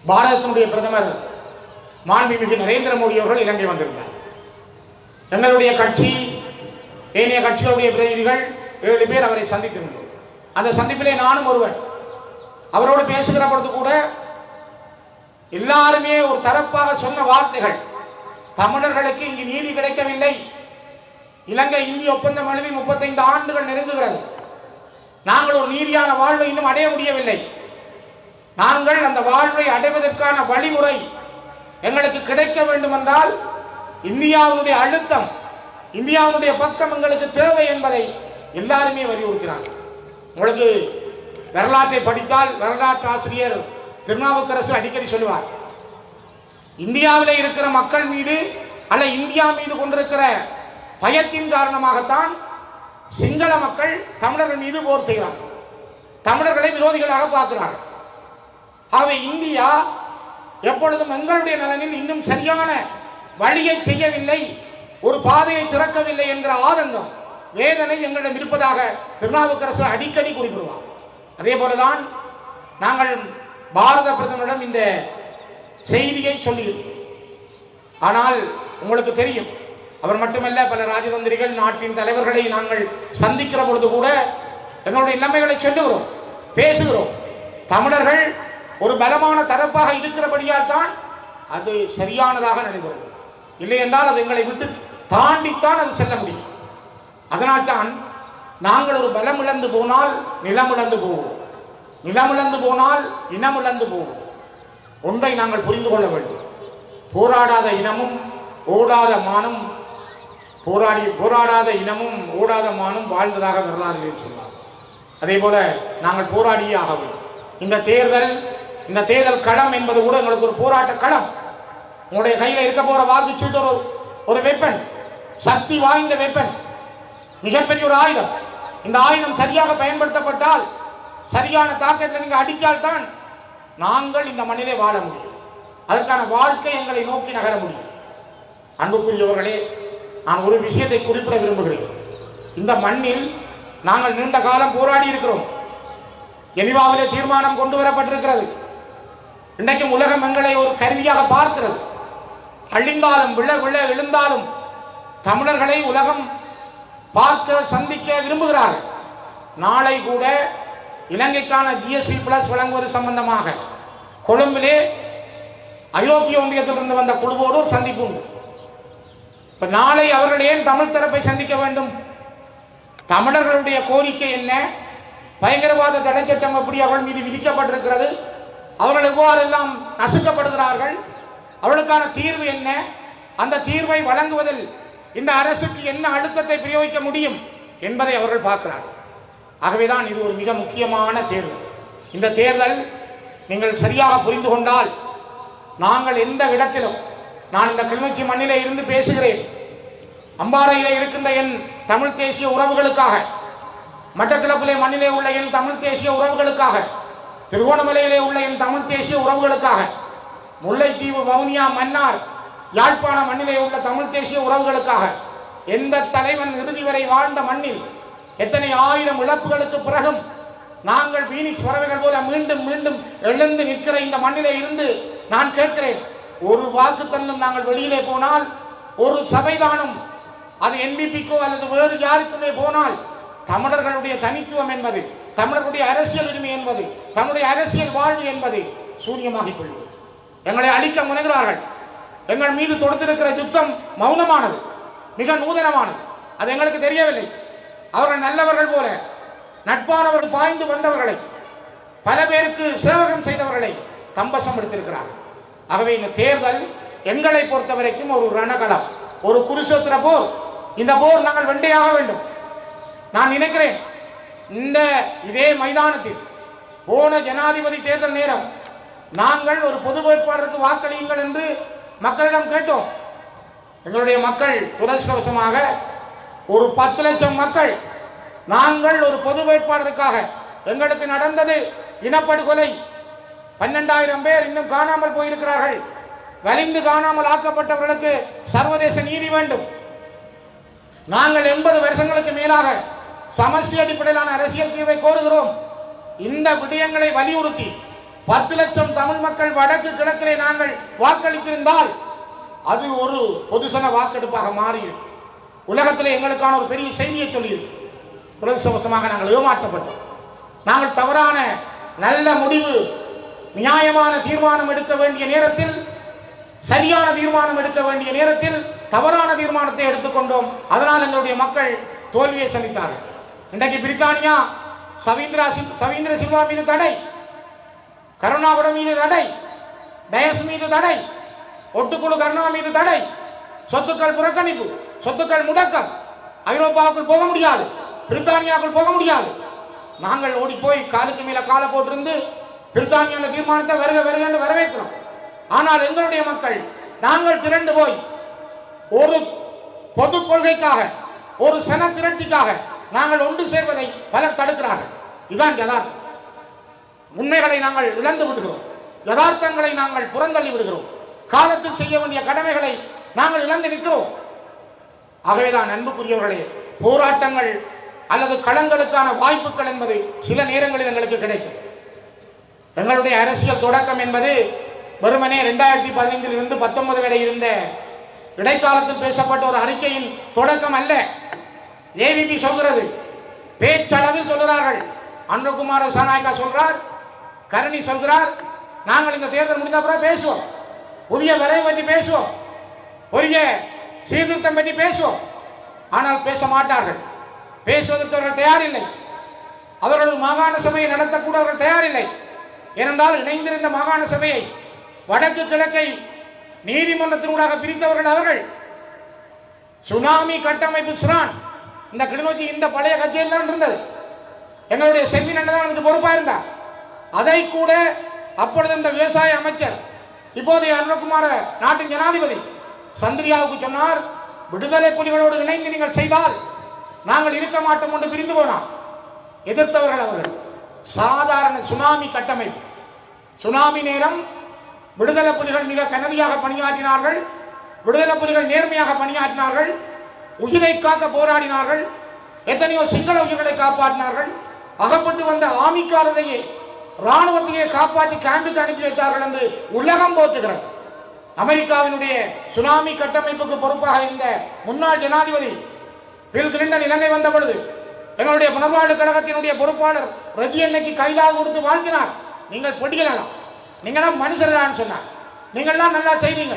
பாரதத்தினுடைய பிரதமர் மாண்புமிகு நரேந்திர மோடி அவர்கள் இலங்கை வந்திருந்தார். எங்களுடைய கட்சி, ஏனைய கட்சிகளுடைய பிரதிநிதிகள் 7 பேர் அவரை சந்தித்திருந்தோம். அந்த சந்திப்பிலே நானும் ஒருவன். அவரோடு பேசுகிற பொழுது கூட எல்லாருமே ஒரு தரப்பாக சொன்ன வார்த்தைகள், தமிழர்களுக்கு இங்கு நீதி கிடைக்கவில்லை. இலங்கை இந்திய ஒப்பந்தம் எழுதி 35 ஆண்டுகள் நெருங்குகிறது. நாங்கள் ஒரு நீதியான வாழ்வை இன்னும் அடைய முடியவில்லை. நாங்கள் அந்த வாழ்வை அடைவதற்கான வழிமுறை எங்களுக்கு கிடைக்க வேண்டும் என்றால் இந்தியாவுடைய அழுத்தம், இந்தியாவுடைய பக்கம் எங்களுக்கு தேவை என்பதை எல்லாருமே வலியுறுத்தினார்கள். உங்களுக்கு வரலாற்றை படித்தால் வரலாற்று ஆசிரியர் திருநாவுக்கரசு அடிக்கடி சொல்லுவார், இந்தியாவிலே இருக்கிற மக்கள் மீது அல்ல இந்தியா மீது கொண்டிருக்கிற பயத்தின் காரணமாகத்தான் சிங்கள மக்கள் தமிழர்கள் மீது போர் செய்கிறார்கள், தமிழர்களை விரோதிகளாக பார்க்கிறார்கள். ஆகவே இந்தியா எப்பொழுதும் எங்களுடைய நலனில் இன்னும் சரியான வழியை செய்யவில்லை, ஒரு பாதையை திறக்கவில்லை என்ற ஆதங்கம், வேதனை எங்களிடம் இருப்பதாக திருநாவுக்கரசு அடிக்கடி குறிப்பிடுவார். அதே போலதான் நாங்கள் பாரத பிரதமரிடம் இந்த செய்தியை சொல்லியிருக்கிறோம். ஆனால் உங்களுக்கு தெரியும், அவர் மட்டுமல்ல, பல ராஜதந்திரிகள், நாட்டின் தலைவர்களை நாங்கள் சந்திக்கிற பொழுது கூட எங்களுடைய நிலைமைகளை சொல்லுகிறோம், பேசுகிறோம். தமிழர்கள் ஒரு பலமான தரப்பாக இருக்கிறபடியால் தான் அது சரியானதாக நடைபெறும். இல்லை என்றால் அது எங்களை விட்டு தாண்டித்தான் அது செல்ல முடியும். அதனால்தான் நாங்கள் ஒரு பலம் இழந்து போனால் நிலம் இழந்து போவோம், நிலம் இழந்து போனால் இனம் இழந்து போவோம். ஒன்றை நாங்கள் புரிந்து கொள்ள வேண்டும், போராடாத இனமும் ஓடாத மானும், போராடாத இனமும் ஓடாத மானும் வாழ்ந்ததாக வரலாறு சொன்னார். அதே போல நாங்கள் போராடியே ஆக வேண்டும். இந்த தேர்தல் களம் என்பது கூட எங்களுக்கு ஒரு போராட்ட களம். உங்களுடைய கையில் இருக்க போற வாக்குச்சீட்டு ஒரு வெப்பன், சக்தி வாய்ந்த வெப்பன், மிகப்பெரிய ஒரு ஆயுதம். இந்த ஆயுதம் சரியாக பயன்படுத்தப்பட்டால், சரியான தாக்கத்தை நீங்க அடித்தால் தான் நாங்கள் இந்த மண்ணிலே வாழ முடியும். அதற்கான வாழ்க்கை எங்களை நோக்கி நகர முடியும். அன்புக்குரியவர்களே, நான் ஒரு விஷயத்தை குறிப்பிட விரும்புகிறேன். இந்த மண்ணில் நாங்கள் நீண்ட காலம் போராடி இருக்கிறோம். ஜெனீவாவிலே தீர்மானம் கொண்டு வரப்பட்டிருக்கிறது. இன்றைக்கும் உலகம் எங்களை ஒரு கருவியாக பார்க்கிறது. அழிந்தாலும் விழ எழுந்தாலும் தமிழர்களை உலகம் பார்க்க சந்திக்க விரும்புகிறார்கள். நாளை கூட இலங்கைக்கான GSP+ வழங்குவது சம்பந்தமாக கொழும்பிலே ஐரோப்பிய ஒன்றியத்திலிருந்து வந்த குழுவோடு ஒரு சந்திப்பு உண்டு. இப்ப நாளை அவர்கள் ஏன் தமிழ் தரப்பை சந்திக்க வேண்டும்? தமிழர்களுடைய கோரிக்கை என்ன? பயங்கரவாத தடை சட்டம் எப்படி அவர்கள் மீது விதிக்கப்பட்டிருக்கிறது? அவர்கள் எவ்வாறெல்லாம் நசுக்கப்படுகிறார்கள்? அவர்களுக்கான தீர்வு என்ன? அந்த தீர்வை வழங்குவதில் இந்த அரசுக்கு என்ன அழுத்தத்தை பிரயோகிக்க முடியும் என்பதை அவர்கள் பார்க்கிறார்கள். ஆகவேதான் இது ஒரு மிக முக்கியமான தேர்தல். இந்த தேர்தல் நீங்கள் சரியாக புரிந்து கொண்டால், நாங்கள் எந்த இடத்திலும், நான் இந்த கிளிநொச்சி மண்ணிலே இருந்து பேசுகிறேன், அம்பாறையிலே இருக்கின்ற என் தமிழ் தேசிய உறவுகளுக்காக, மட்டக்களப்பிலே மண்ணிலே உள்ள என் தமிழ் தேசிய உறவுகளுக்காக, திருகோணமலையிலே உள்ள என் தமிழ் தேசிய உறவுகளுக்காக, முல்லைத்தீவு, வவுனியா, மன்னார், யாழ்ப்பாண மண்ணிலே உள்ள தமிழ் தேசிய உறவுகளுக்காக, எந்த தலைவன் இறுதி வரை வாழ்ந்த மண்ணில் எத்தனை ஆயிரம் இழப்புகளுக்கு பிறகும் நாங்கள் வீனிக்ஸ் பறவைகள் போல மீண்டும் மீண்டும் எழுந்து நிற்கிற இந்த மண்ணிலே இருந்து நான் கேட்கிறேன், ஒரு வாக்கு தன்னும் நாங்கள் வெளியிலே போனால், ஒரு சபைதானும் அது என்பிபிக்கோ அல்லது வேறு யாருக்குமே போனால், தமிழர்களுடைய தனித்துவம் என்பது, தமிழர்களுடைய அரசியல் உரிமை என்பது, தமிழுடைய அரசியல் வாழ்வு என்பது சூரியமாகிக் கொள்ளும். எங்களை அழிக்க முனைகிறார்கள். எங்கள் மீது தொடுத்திருக்கிற யுத்தம் மௌனமானது, மிக நூதனமானது. அது எங்களுக்கு தெரியவில்லை. அவர்கள் நல்லவர்கள் போல நட்பானவர்கள் பாய்ந்து வந்தவர்களை பல பேருக்கு சேவகம் செய்தவர்களை தம்பசம் எடுத்திருக்கிறார். ஆகவே இந்த தேர்தல் எங்களை பொறுத்த வரைக்கும் ஒரு ரணகளம், ஒரு குருஷேத்திர போர். இந்த போர் நாங்கள் வெண்டையாக வேண்டும். நான் நினைக்கிறேன் இதே மைதானத்தில் போன ஜனாதிபதி தேர்தல் நேரம் நாங்கள் ஒரு பொது வேட்பாளருக்கு வாக்களியுங்கள் என்று மக்களிடம் கேட்டோம். எங்களுடைய மக்கள் துரதிர்ஷ்டவசமாக ஒரு 10 லட்சம் மக்கள் நாங்கள் ஒரு பொது வேட்பாளருக்காக எங்களுக்கு நடந்தது இனப்படுகொலை. 12,000 பேர் இன்னும் காணாமல் போயிருக்கிறார்கள். வலிந்து காணாமல் ஆக்கப்பட்டவர்களுக்கு சர்வதேச நீதி வேண்டும். நாங்கள் 80 வருஷங்களுக்கு மேலாக சமஷ்டி அடிப்படையிலான அரசியல் தீர்வை கோருகிறோம். இந்த விடயங்களை வலியுறுத்தி 10 லட்சம் தமிழ் மக்கள் வடக்கு கிழக்கிலே நாங்கள் வாக்களித்திருந்தால் அது ஒரு பொதுசன வாக்கெடுப்பாக மாறியிருக்கு. உலகத்திலே எங்களுக்கான ஒரு பெரிய செய்தியை சொல்லியிருக்கு. துரதிர்ஷ்டவசமாக நாங்கள் ஏமாற்றப்பட்டோம். நாங்கள் தவறான நல்ல முடிவு, நியாயமான தீர்மானம் எடுக்க வேண்டிய நேரத்தில், சரியான தீர்மானம் எடுக்க வேண்டிய நேரத்தில் தவறான தீர்மானத்தை எடுத்துக்கொண்டோம். அதனால் எங்களுடைய மக்கள் தோல்வியை சந்தித்தார்கள். இன்றைக்கு பிரித்தானியா சவீந்திர சில்வா மீது தடை, கருணாகுடம் மீது தடை, டயஸ் மீது தடை, ஒட்டுக்குழு கருணா மீது தடை, சொத்துக்கள் புறக்கணிப்பு, சொத்துக்கள் முடக்கம், ஐரோப்பாவுக்குள் போக முடியாது, பிரித்தானியாவுக்குள் போக முடியாது. நாங்கள் ஓடி போய் காலுக்கு மேல காலை போட்டிருந்து பிரித்தானிய தீர்மானத்தை வருக வருக என்று வரவேற்கிறோம். ஆனால் எங்களுடைய மக்கள் நாங்கள் திரண்டு போய் ஒரு பொது கொள்கைக்காக, ஒரு சன திரட்டிக்காக நாங்கள் ஒன்று சேர்வதை பலர் தடுக்கிறார்கள். இதுதான் யதார்த்தம். உண்மைகளை நாங்கள் இழந்து விடுகிறோம், யதார்த்தங்களை நாங்கள் புறந்தள்ளி விடுகிறோம், காலத்தில் செய்ய வேண்டிய கடமைகளை நாங்கள் இழந்து நிற்கிறோம். ஆகவேதான் அன்புக்குரியவர்களே, போராட்டங்கள் அல்லது களங்களுக்கான வாய்ப்புகள் என்பது சில நேரங்களில் எங்களுக்கு கிடைக்கும். எங்களுடைய அரசியல் தொடக்கம் என்பது வெறுமனே 2015 இருந்து 19 வரை இருந்த இடைக்காலத்தில் பேசப்பட்ட ஒரு அறிக்கையின் தொடக்கம் அல்ல. ஏவிபி சொல்கிறது, பேச்சளவில் சொல்கிறார்கள். அன்புகுமார சாநாயக்கா சொல்றார், கருணி சொல்கிறார், நாங்கள் இந்த தேர்தல் முடிந்த பிறகு பேசுவோம், புதிய விரைவு பற்றி பேசுவோம், புதிய சீர்திருத்தம் பற்றி பேசுவோம். ஆனால் பேச மாட்டார்கள். பேசுவதற்கு அவர்கள் தயாரில்லை. அவர்கள் மாகாண சபையை நடத்தக்கூட அவர்கள் தயாரில்லை. ஏனென்றால் இணைந்திருந்த மாகாண சபையை வடக்கு கிழக்கை நீதிமன்றத்தினூடாக பிரித்தவர்கள் அவர்கள். சுனாமி கட்டமைப்பு சிரான் இந்த கிளிநொச்சி இந்த பழைய கட்சியில் இருந்தது. எங்களுடைய செல்வின் தான் அதுக்கு பொறுப்பாக இருந்தார். அதை கூட அப்பொழுது இந்த விவசாய அமைச்சர் இப்போதைய அருணகுமார நாட்டின் ஜனாதிபதி சந்திரியாவுக்கு சொன்னார், விடுதலை புலிகளோடு இணைந்து நீங்கள் செய்தால் நாங்கள் இருக்க மாட்டோம் என்று பிரிந்து போனார். எதிர்த்தவர்கள் அவர்கள். சாதாரண சுனாமி கட்டமைப்பு, சுனாமி நேரம் விடுதலை புலிகள் மிக கனதியாக பணியாற்றினார்கள். விடுதலை புலிகள் நேர்மையாக பணியாற்றினார்கள். உயிரை காக்க போராடினார்கள். எத்தனையோ சிங்கள உயிர்களை காப்பாற்றினார்கள். அகப்பட்டு வந்த ஆமிக்காரரையே ராணுவத்தையே காப்பாற்றி கேம்புக்கு அனுப்பி வைத்தார்கள் என்று உலகம் போற்றுகிறது. அமெரிக்காவினுடைய சுனாமி கட்டமைப்புக்கு பொறுப்பாக இருந்த முன்னாள் ஜனாதிபதி பில் கிளின்டன் இலங்கை வந்த பொழுது எங்களுடைய புனர்வாழ்வு கழகத்தினுடைய பொறுப்பாளர் ரஜி அன்னைக்கு கைதாக கொடுத்து வாழ்த்தினார். நீங்கள் பொடிக்கலாம், நீங்களாம் மனுஷர்தான் சொன்னார். நீங்கள்லாம் நல்லா செய்தீங்க,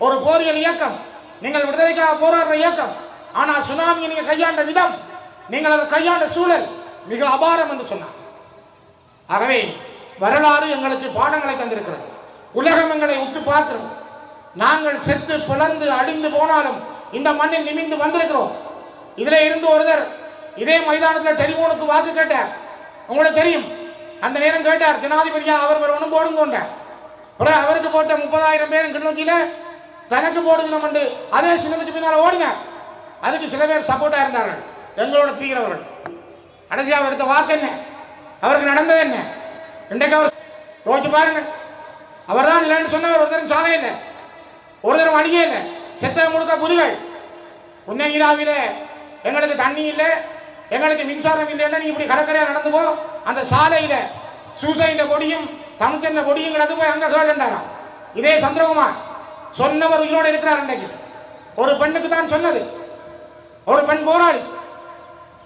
ஒரு போரியல் இயக்கம், நீங்கள் விடுதலைக்காக போராடுற இயக்கம். ஆனால் சுனாமியை நீங்கள் கையாண்ட விதம், நீங்கள் அதை கையாண்ட சூழல் மிக அபாரம் என்று சொன்னார். ஆகவே வரலாறு எங்களுக்கு பாடங்களை தந்திருக்கிறது. உலகம் எங்களை உற்று பார்க்கிறது. நாங்கள் செத்து பிளந்து அழிந்து போனாலும் இந்த மண்ணில் நிமிந்து வந்திருக்கிறோம். இதில் இருந்து ஒருத்தர் இதே மைதானத்தில் டெலிபோனுக்கு வாக்கு கேட்டார். உங்களுக்கு தெரியும், அந்த நேரம் கேட்டார் ஜனாதிபதியா அவர் ஒன்றும் போடுங்கோண்டார். அவருக்கு போட்ட 30,000 பேரும் கிளிநொச்சியில தனக்கு போடுங்கணும் என்று அதே சின்னத்துக்கு பின்னால் ஓடினார். அதுக்கு சில பேர் சப்போர்ட்டா இருந்தார்கள், எங்களோட தீவிரவர்கள். கடைசி அவர் எடுத்த வாக்கு என்ன, அவருக்கு நடந்தது என்ன? இன்றைக்கு அவர் ரோஜு பாருங்க, அவர் தான் இல்லைன்னு சொன்னவர் ஒருத்தரும் சாக இல்லை, ஒருத்தரும் அடிக்க இல்லை, செத்த முழுக்க புலிகள். உன்னை நீராவில எங்களுக்கு தண்ணி இல்லை, எங்களுக்கு மின்சாரம் இல்லைன்னா நீ இப்படி கடற்கரையா நடந்து போ, அந்த சாலையில சூசைந்த கொடியும் தமிழ்ச்சென்ன கொடியும் கிடந்து போய் அங்க கேளுண்டாராம். இதே சந்திரகுமார் சொன்னவர் உயிரோடு இருக்கிறார். இன்றைக்கு ஒரு பெண்ணுக்கு தான் சொன்னது, ஒரு பெண் போராளி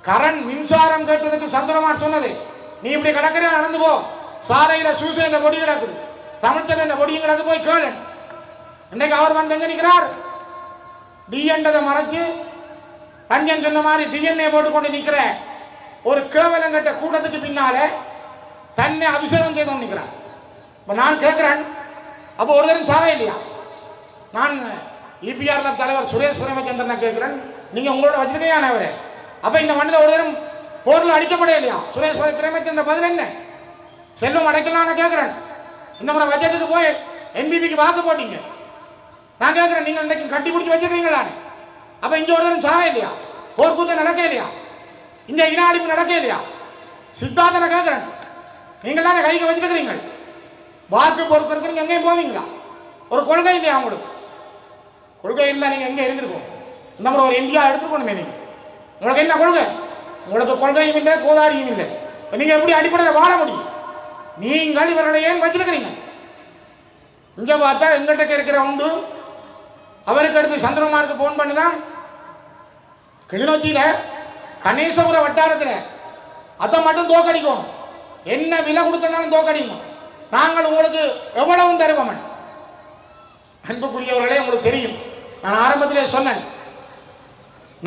கரண் மின்சாரம் கேட்டதுக்கு சந்திரகுமார் சொன்னது, நீ இப்படி கடற்கரையா நடந்து போ, சாலையில சூசைந்த கொடி கிடக்குது, தமிழ்ச்சென்ன கொடியும் கிடந்து போய் கேளு. இன்னைக்கு அவர் வந்து எங்க நிற்கிறார்? டி என்றதை மறைச்சு ரஞ்சன் சொன்ன மாதிரி டிஎன்ஏ போட்டுக்கொண்டு நிற்கிற ஒரு கேவலங்கட்ட கூட்டத்துக்கு பின்னால தன்னை அபிஷேகம் செய்து நிற்கிறான். இப்போ நான் கேட்கிறேன், அப்போ ஒரு தரம் சாவே இல்லையா? நான் இபிஆர் தலைவர் சுரேஷ் பிரேமச்சந்திரன் கேட்கிறேன், நீங்க உங்களோட வச்சிருக்கையான அவரு, அப்ப இந்த மண்ணில் ஒரு தரம் போரில் அடிக்கப்பட இல்லையா? சுரேஷ் பிரேமச்சந்திரன் பதில் என்ன? செல்வம் அடைக்கலான்னு கேட்கிறேன். இந்த முறை பட்ஜெட்டுக்கு போய் என்பிபிக்கு வாக்கு போட்டீங்க. நான் கேட்கிறேன், நீங்கள் இன்றைக்கு கட்டி பிடிச்சி வச்சிருக்கீங்களா? அப்ப இங்க ஒரு தரம் சாவே இல்லையா? போர்க்கூட்டம் நடக்க இல்லையா? இந்த இன அழிப்பு நடக்க இல்லையா? சித்தாந்தனை கேட்கிறேன், நீங்கள் தானே கைக்கு வச்சிருக்கிறீங்க, வாக்கு பொறுக்கிறதுக்கு நீங்க எங்கேயும் போவீங்களா? ஒரு கொள்கை இல்லையா உங்களுக்கு? கொள்கை இருந்தா நீங்க எங்க இருந்திருக்கோம்? இந்த மாதிரி ஒரு இந்தியா எடுத்துக்கணுமே. நீங்க உங்களுக்கு என்ன கொள்கை? உங்களுக்கு கொள்கையும் இல்லை, கோதாரியும் இல்லை. நீங்க எப்படி அடிப்படையில் வாழ முடியும்? நீங்கள் இவர்களை ஏன் வச்சிருக்கிறீங்க? இங்க பார்த்தா எங்கிட்ட இருக்கிற உண்டு, அவருக்கு அடுத்து சந்திரகுமாருக்கு போன் பண்ணிதான் கிளிநொச்சியில கணேசபுர வட்டாரத்தில் அதை மட்டும் தோக்கடிக்கும். என்ன விலை கொடுத்தனாலும் தோக்கடிக்கும். நாங்கள் உங்களுக்கு எவ்வளவு தருவோம். அன்புக்குரியவர்களே, உங்களுக்கு தெரியும், நான் ஆரம்பத்திலே சொன்னேன்,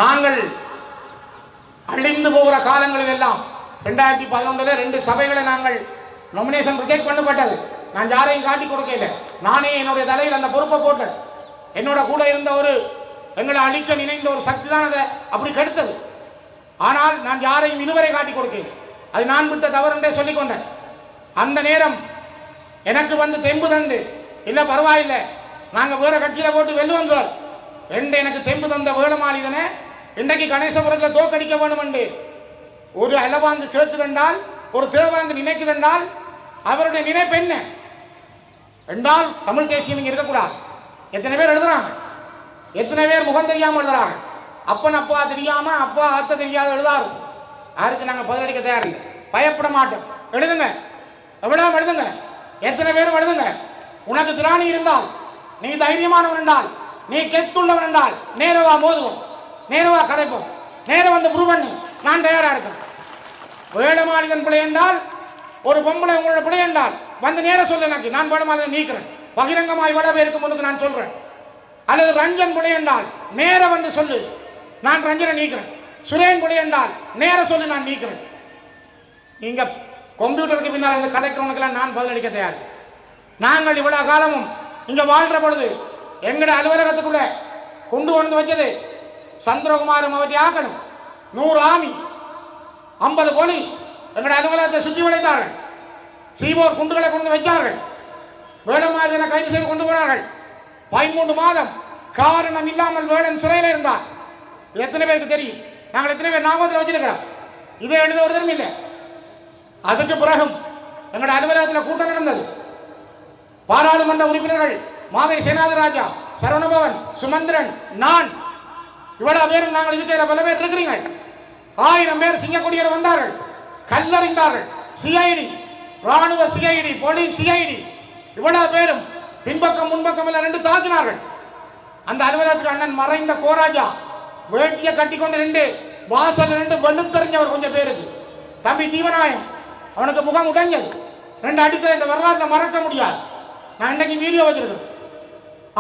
நாங்கள் அழிந்து போகிற காலங்களில் எல்லாம் 2011 2 சபைகளை நாங்கள் நாமினேஷன் ரிஜெக்ட் பண்ணப்பட்டது. நான் யாரையும் காட்டி கொடுக்கல, நானே என்னுடைய தலையில் அந்த பொறுப்பை போட்டேன். என்னோட கூட இருந்த ஒரு எங்களை அழிக்க நினைந்த ஒரு சக்தி தான் அதை அப்படி கெடுத்தது. ஆனால் நான் யாரையும் இதுவரை காட்டி கொடுக்கல. அது நான் விட்ட தவறு என்றே சொல்லிக்கொண்டேன். அந்த நேரம் எனக்கு வந்து தெம்பு தந்து, இல்லை பரவாயில்லை, நாங்கள் வேற கட்சியில் போட்டு வெல்லுவோம் சார் என்று எனக்கு தெம்பு தந்த வேளமாளிதனை இன்றைக்கு கணேசபுரத்தில் தோக்கடிக்க வேணும் என்று ஒரு அளவாங்கு கேட்குதென்றால், ஒரு தேவாங்கு நினைக்குதென்றால் அவருடைய நினைப்பு என்ன என்றால், தமிழ் தேசியம் இங்கே இருக்கக்கூடாது. எத்தனை பேர் எழுதுறாங்க? எத்தனை பேர் முகம் தெரியாமல் எழுதுறாங்க? அப்பன் அப்பா தெரியாம, அப்பா அத்தை தெரியாத எழுதாரு. யாருக்கு நாங்கள் பதிலளிக்க தயாரில்லை, பயப்பட மாட்டோம். எழுதுங்க, எவ்வளவு எழுதுங்க, எத்தனை பேரும் எழுதுங்க. உனக்கு திராணி இருந்தால், நீ தைரியமானவன் என்றால், நீ கெத்துள்ளவன் என்றால், நேரவா மோதுவோம், நேரவா கரைப்போம், நேரம் வந்து ப்ரூவ் பண்ணி நான் தயாரா இருக்கேன். வேடமாளிதன் பிள்ளை என்றால், ஒரு பொம்பளை உங்களோட பிள்ளை என்றால் வந்து நேர சொல்ல, எனக்கு நான் வேடமாளிதன் நீக்கிறேன், பகிரங்கமாய் வட பேருக்கு முன்னுக்கு நான் சொல்றேன். அல்லது ரஞ்சன் பிள்ளை என்றால் நேர வந்து சொல்லு, நான் ரஞ்சனை நீக்கிறேன். சுரேன் பிள்ளை என்றால் நேர சொல்லு, நான் நீக்கிறேன். நீங்க கம்ப்யூட்டருக்கு பின்னால் இந்த கதைக்கிறவனுக்கெல்லாம் நான் பதிலளிக்க தயார். நாங்கள் இவ்வளவு காலமும் இங்க வாழ்ற பொழுது எங்கட அலுவலகத்துக்குள்ள கொண்டு வந்து வச்சது சந்திரகுமாரும் அவற்றை ஆக்கணும். 100 ஆமி, 50 போலீஸ் எங்கட அலுவலகத்தை சுற்றி வளைத்தார்கள். சீபோர் குண்டுகளை கொண்டு வைத்தார்கள். வேடமாளிதனை கைது செய்து கொண்டு போனார்கள். 13 மாதம் காரணம் இல்லாமல் வேடன் சிறையில் இருந்தார். எத்தனை பேருக்கு தெரியும்? நாங்கள் எத்தனை பேர் ஞாபகத்தில் வச்சிருக்கிறோம்? இதை எழுத ஒரு தரம் இல்லை. அதுக்கு பிறகும் எங்களுடைய அலுவலகத்தில் கூட்டம் நடந்தது. பாராளுமன்ற உறுப்பினர்கள் மாவை சேனாதிராஜா, சரவணபவன், சுமந்திரன், நான் இவ்வளவு பேரும் நாங்கள் இதுக்கு பல பேர் இருக்கிறீங்க. 1000 பேர் சிங்கக்குடியில் வந்தார்கள், கல்லறிந்தார்கள். சிஐடி, ராணுவ சிஐடி, போலீஸ் சிஐடி, இவ்வளவு பேரும் பின்பக்கம் முன்பக்கம் எல்லாம் நின்று தாக்கினார்கள். அந்த அலுவலகத்துக்கு அண்ணன் மறைந்த கோராஜா வேட்டியை கட்டி கொண்டு நின்று வாசல் நின்று வெளுத்தறிஞ்சவர் கொஞ்சம் பேருக்கு. தம்பி ஜீவநாயம், அவனுக்கு முகம் உடைஞ்சது, 2 அடித்த இந்த வரலாற்றை மறக்க முடியாது. நான் இன்னைக்கு வீடியோ வச்சிருக்கேன்,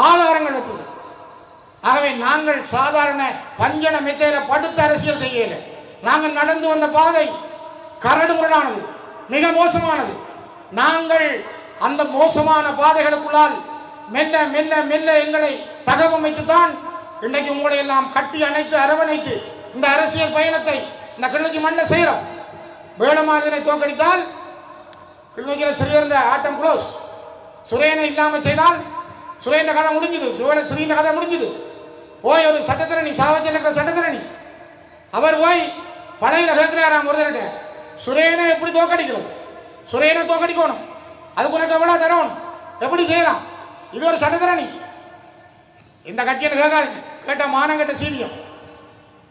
ஆதாரங்கள் வச்சிருக்கேன். ஆகவே நாங்கள் சாதாரண பஞ்சன மெத்தையில படுத்த அரசியல் செய்யல. நாங்கள் நடந்து வந்த பாதை கரடு முரடானது, மிக மோசமானது. நாங்கள் அந்த மோசமான பாதைகளுக்குள்ளால் மெல்ல மெல்ல மெல்ல எங்களை தகவமைத்துத்தான் இன்றைக்கு உங்களை எல்லாம் கட்டி அணைத்து அரவணைத்து இந்த அரசியல் பயணத்தை இந்த கிளிநொச்சி மண்ணில் செய்கிறோம். வேடமாளிதனை தோற்கடித்தால் கிளிநொச்சியில் சிறியிருந்த ஆட்டம் க்ளோஸ். சுரேனை இல்லாமல் செய்தால் சுரேந்த கதை முடிஞ்சுது, ஸ்ரீந்த கதை முடிஞ்சுது. போய் ஒரு சட்டத்திரணி, சாவத்தில் இருக்கிற சட்டத்திரணி, அவர் போய் பழைய கேட்கிறாராம் ஒருத்தர்கிட்ட, சுரேனை எப்படி தோற்கடிக்கிறது, சுரேனை தோற்கடிக்கணும், அதுக்கு உனக்கு எவ்வளோ தரணும், எப்படி செய்யலாம், இது ஒரு சட்டத்திரணி. இந்த கட்சியில் கேட்காதீங்க, கேட்ட மானங்கட்ட சீனியம்.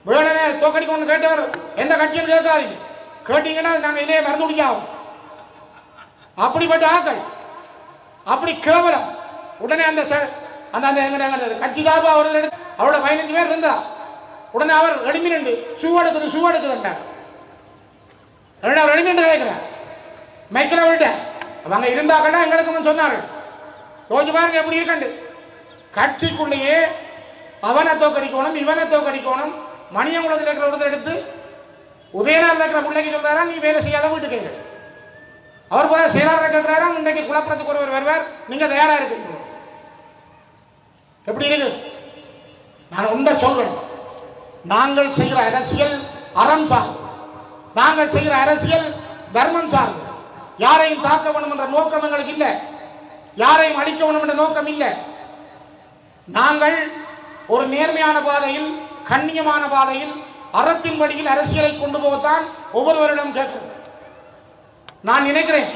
வேடனை தோக்கடிக்கணும்னு கேட்டவர் எந்த கட்சியில் கேட்காதீங்க, கேட்டீங்கன்னா நாங்கள் இதே மறந்து முடியாகும். அப்படிப்பட்ட ஆக்கள், அப்படி கேவலம். உடனே அந்த கட்சி சார்பா அவர்கள் அவரோட 15 பேர் இருந்தா உடனே அவர் ரெடிமி நின்று ஷூ எடுக்குதுன்றார். அவர் ரெடிமி கேட்கிறார், மைக்கில் விட்ட அவங்க இருந்தாங்கன்னா எங்களுக்கு சொன்னார்கள். யோசிச்சு பாருங்க எப்படி இருக்கண்டு. கட்சிக்குள்ளேயே அவனை தோக்கடிக்கணும், இவனை தோக்கடிக்கணும், மணியங்குளத்தில் இருக்கிற ஒருத்தர் எடுத்து உதயநாள் இருக்கிற பிள்ளைக்கு சொல்றாரா நீ வேலை செய்யாத வீட்டுக்கு அவர் போல செயலாளர் கேட்கிறாரா இன்றைக்கு குழப்பத்துக்கு ஒருவர் வருவார் நீங்க தயாரா இருக்கீங்க எப்படி இருக்கு? நான் ஒன்றை சொல்றேன், நாங்கள் செய்கிற அரசியல் அறம் சார்ந்து, நாங்கள் செய்கிற அரசியல் தர்மம் சார்ந்து. யாரையும் தாக்க வேண்டும் என்ற நோக்கம் எங்களுக்கு இல்லை, யாரையும் அழிக்க வேண்டும் என்ற நோக்கம் இல்லை. நாங்கள் ஒரு நேர்மையான பாதையில், கண்ணியமான பாதையில், அறத்தின் வழியில் அரசியலை கொண்டு போகத்தான் ஒவ்வொருவரிடம் கேட்கிறோம். நான் நினைக்கிறேன்,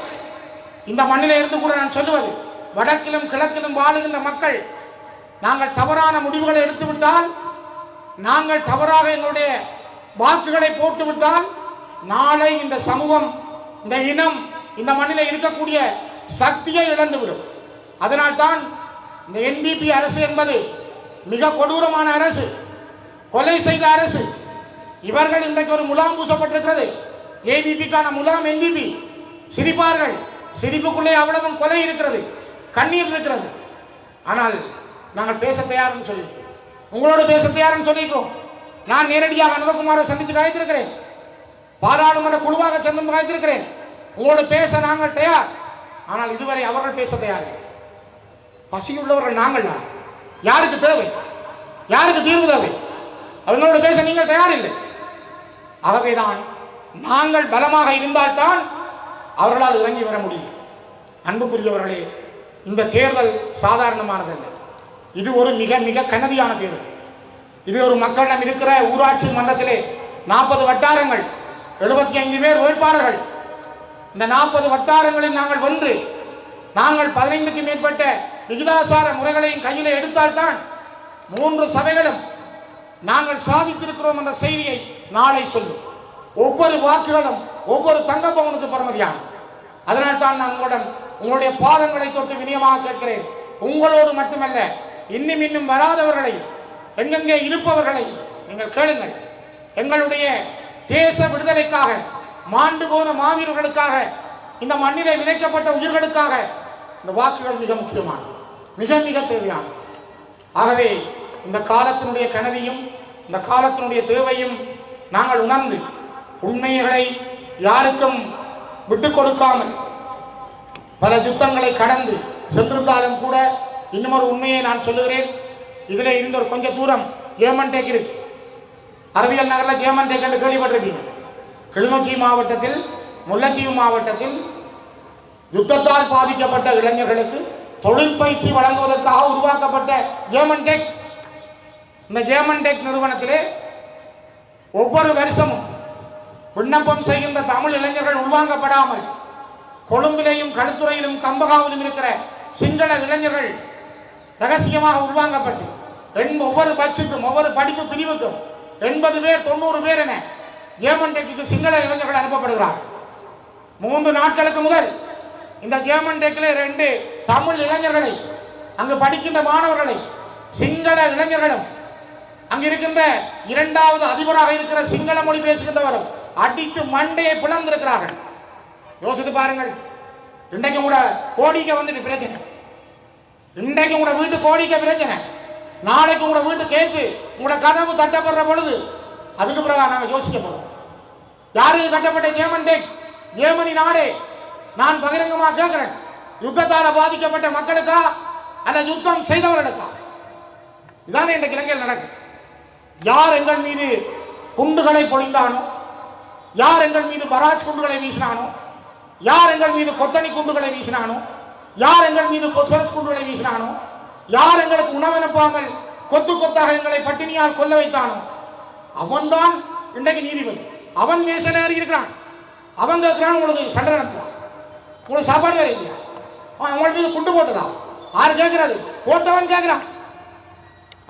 இந்த மண்ணில இருந்து கூட நான் சொல்லுவது, வடக்கிலும் கிழக்கிலும் வாழுகின்ற மக்கள் நாங்கள் தவறான முடிவுகளை எடுத்துவிட்டால், நாங்கள் தவறாக எங்களுடைய வாக்குகளை போட்டுவிட்டால், நாளை இந்த சமூகம், இந்த இனம், இந்த மண்ணில் இருக்கக்கூடிய சக்தியை இழந்துவிடும். அதனால்தான் இந்த NPP அரசு என்பது மிக கொடூரமான அரசு, கொலை செய்த அரசு. இவர்கள் இன்றைக்கு ஒரு முலாம் பூசப்பட்டிருக்கிறது. JVP-க்கான முலாம் NPP. சிரிப்பார்கள், சிரிப்புக்குள்ளே அவ்வளவும் கொலை இருக்கிறது, கண்ணீர் இருக்கிறது. ஆனால் நாங்கள் பேச தயார்னு சொல்லி, உங்களோட பேச தயார்னு சொல்லிக்கிறோம். நான் நேரடியாக அனுபகுமாரை சந்தித்து காய்த்திருக்கிறேன், பாராளுமன்ற குழுவாக சென்று காய்த்திருக்கிறேன். உங்களோட பேச நாங்கள் தயார். ஆனால் இதுவரை அவர்கள் பேச தயார். பசியுள்ளவர்கள் நாங்கள் தான். யாருக்கு தேவை, யாருக்கு தீர்வு தேவை? அவர்களோட பேச நீங்கள் தயாரில்லை. ஆகவேதான் நாங்கள் பலமாக இருந்தால்தான் அவர்களால் இறங்கி வர முடியும். அன்புக்குரியவர்களே, இந்த தேர்தல் சாதாரணமானதல்ல. இது ஒரு மிக மிக கனதியான தேர்தல். இது ஒரு மக்களிடம் இருக்கிற ஊராட்சி மன்றத்திலே 40 வட்டாரங்கள், 75 பேர் வேட்பாளர்கள். இந்த 40 வட்டாரங்களில் நாங்கள் வென்று, நாங்கள் 15க்கும் மேற்பட்ட விகிதாசார முறைகளையும் கையில் எடுத்தால்தான் 3 சபைகளும் நாங்கள் சாதித்திருக்கிறோம் என்ற செய்தியை நாளை சொல்லும். ஒவ்வொரு வாக்குகளும் ஒவ்வொரு தங்க பவனுக்கு பெறுமதியான. அதனால் தான் நான் உங்களுடைய பாதங்களை தொட்டு வினியமாக கேட்கிறேன். உங்களோடு மட்டுமல்ல, இன்னும் வராதவர்களை, எங்கெங்கே இருப்பவர்களை நீங்கள் கேளுங்கள். எங்களுடைய தேச விடுதலைக்காக, மாண்டு போன மாவீரர்களுக்காக, இந்த மண்ணிலே விதைக்கப்பட்ட உயிர்களுக்காக இந்த வாக்குகள் மிக முக்கியமான, மிக மிக தேவையான. ஆகவே இந்த காலத்தினுடைய கனதியும், இந்த காலத்தினுடைய தேவையும் நாங்கள் உணர்ந்து, உண்மைகளை யாருக்கும் விட்டுக் கொடுக்காமல், பல யுத்தங்களை கடந்து சென்றிருந்தாலும் கூட, இன்னும் ஒரு உண்மையை நான் சொல்லுகிறேன். இதில் இருந்த ஒரு கொஞ்சம் தூரம் ஜேமன் டேக் இருக்கு. அறிவியல் நகரில் ஜேமன் டேக் என்று கேள்விப்பட்டிருக்கீங்க. கிளிநொச்சி மாவட்டத்தில், முல்லைத்தீவு மாவட்டத்தில் யுத்தத்தால் பாதிக்கப்பட்ட இளைஞர்களுக்கு தொழில் பயிற்சி வழங்குவதற்காக உருவாக்கப்பட்ட ஜேமன் டேக். இந்த ஜேமன் டேக் நிறுவனத்திலே ஒவ்வொரு வருஷமும் விண்ணப்பம் செய்கின்ற தமிழ் இளைஞர்கள் உள்வாங்கப்படாமல் கொழும்பிலேயும் களுத்துறையிலும் கம்பகாவிலும் இருக்கிற சிங்கள இளைஞர்கள் ரகசியமாக உள்வாங்கப்பட்டு ஒவ்வொரு பட்சுக்கும், ஒவ்வொரு படிப்பு பிரிவுக்கும் 80 பேர் 90 பேர் என ஜேமன் டெக்கு சிங்கள இளைஞர்கள் அனுப்பப்படுகிறார்கள். 3 நாட்களுக்கு முதல் இந்த ஜேமன் டெக்கில் 2 தமிழ் இளைஞர்களை, அங்கு படிக்கின்ற மாணவர்களை சிங்கள இளைஞர்களும், அங்கு இருக்கின்ற 2வது அதிபராக இருக்கிற சிங்கள மொழி பேசுகின்றவரும் அடித்து மண்டையை பிளந்திருக்கிறார்கள். யோசித்து பாருங்கள். இன்றைக்கு கூட கோடிக்க வந்துட்டு பிரச்சனை, இன்றைக்கு உங்களோட வீட்டு கோடிக்க பிரச்சனை, நாளைக்கு உங்களோட வீட்டு கேட்டு உங்களோட கதவு தட்டப்படுற பொழுது அதுக்கு பிறகு நாங்கள் யோசிக்க போறோம். யாருக்கு கட்டப்பட்ட ஜேமன் டேக்? ஜேமனி நாடே. நான் பகிரங்கமாக கேட்கிறேன், யுத்தத்தால் பாதிக்கப்பட்ட மக்களுக்கா அல்ல யுத்தம் செய்தவர்களுக்கா? இதானே இன்றைக்கு இலங்கையில் நடக்குது. யார் எங்கள் மீது குண்டுகளை பொழிந்தானோ, யார் எங்கள் மீது பராஜ் குண்டுகளை வீசினானோ, யார் எங்கள் மீது கொத்தனி குண்டுகளை வீசினானோ, யார் எங்கள் மீது பொசுரஸ் குண்டுகளை வீசினானோ, யார் எங்களுக்கு உணவனுப்பாமல் கொத்து கொத்தாக எங்களை பட்டினியால் கொல்ல வைத்தானோ, அவன்தான் இன்றைக்கு நீதிபதி. அவன் மேசல இருக்கிறான். அவன் கேட்கிறான், உங்களுக்கு சண்டை நடத்துறான், உங்களுக்கு சாப்பாடு வேலை இல்லையா, அவன் மீது குண்டு போட்டதா? யாரு கேட்கிறது? போட்டவன் கேட்கிறான்.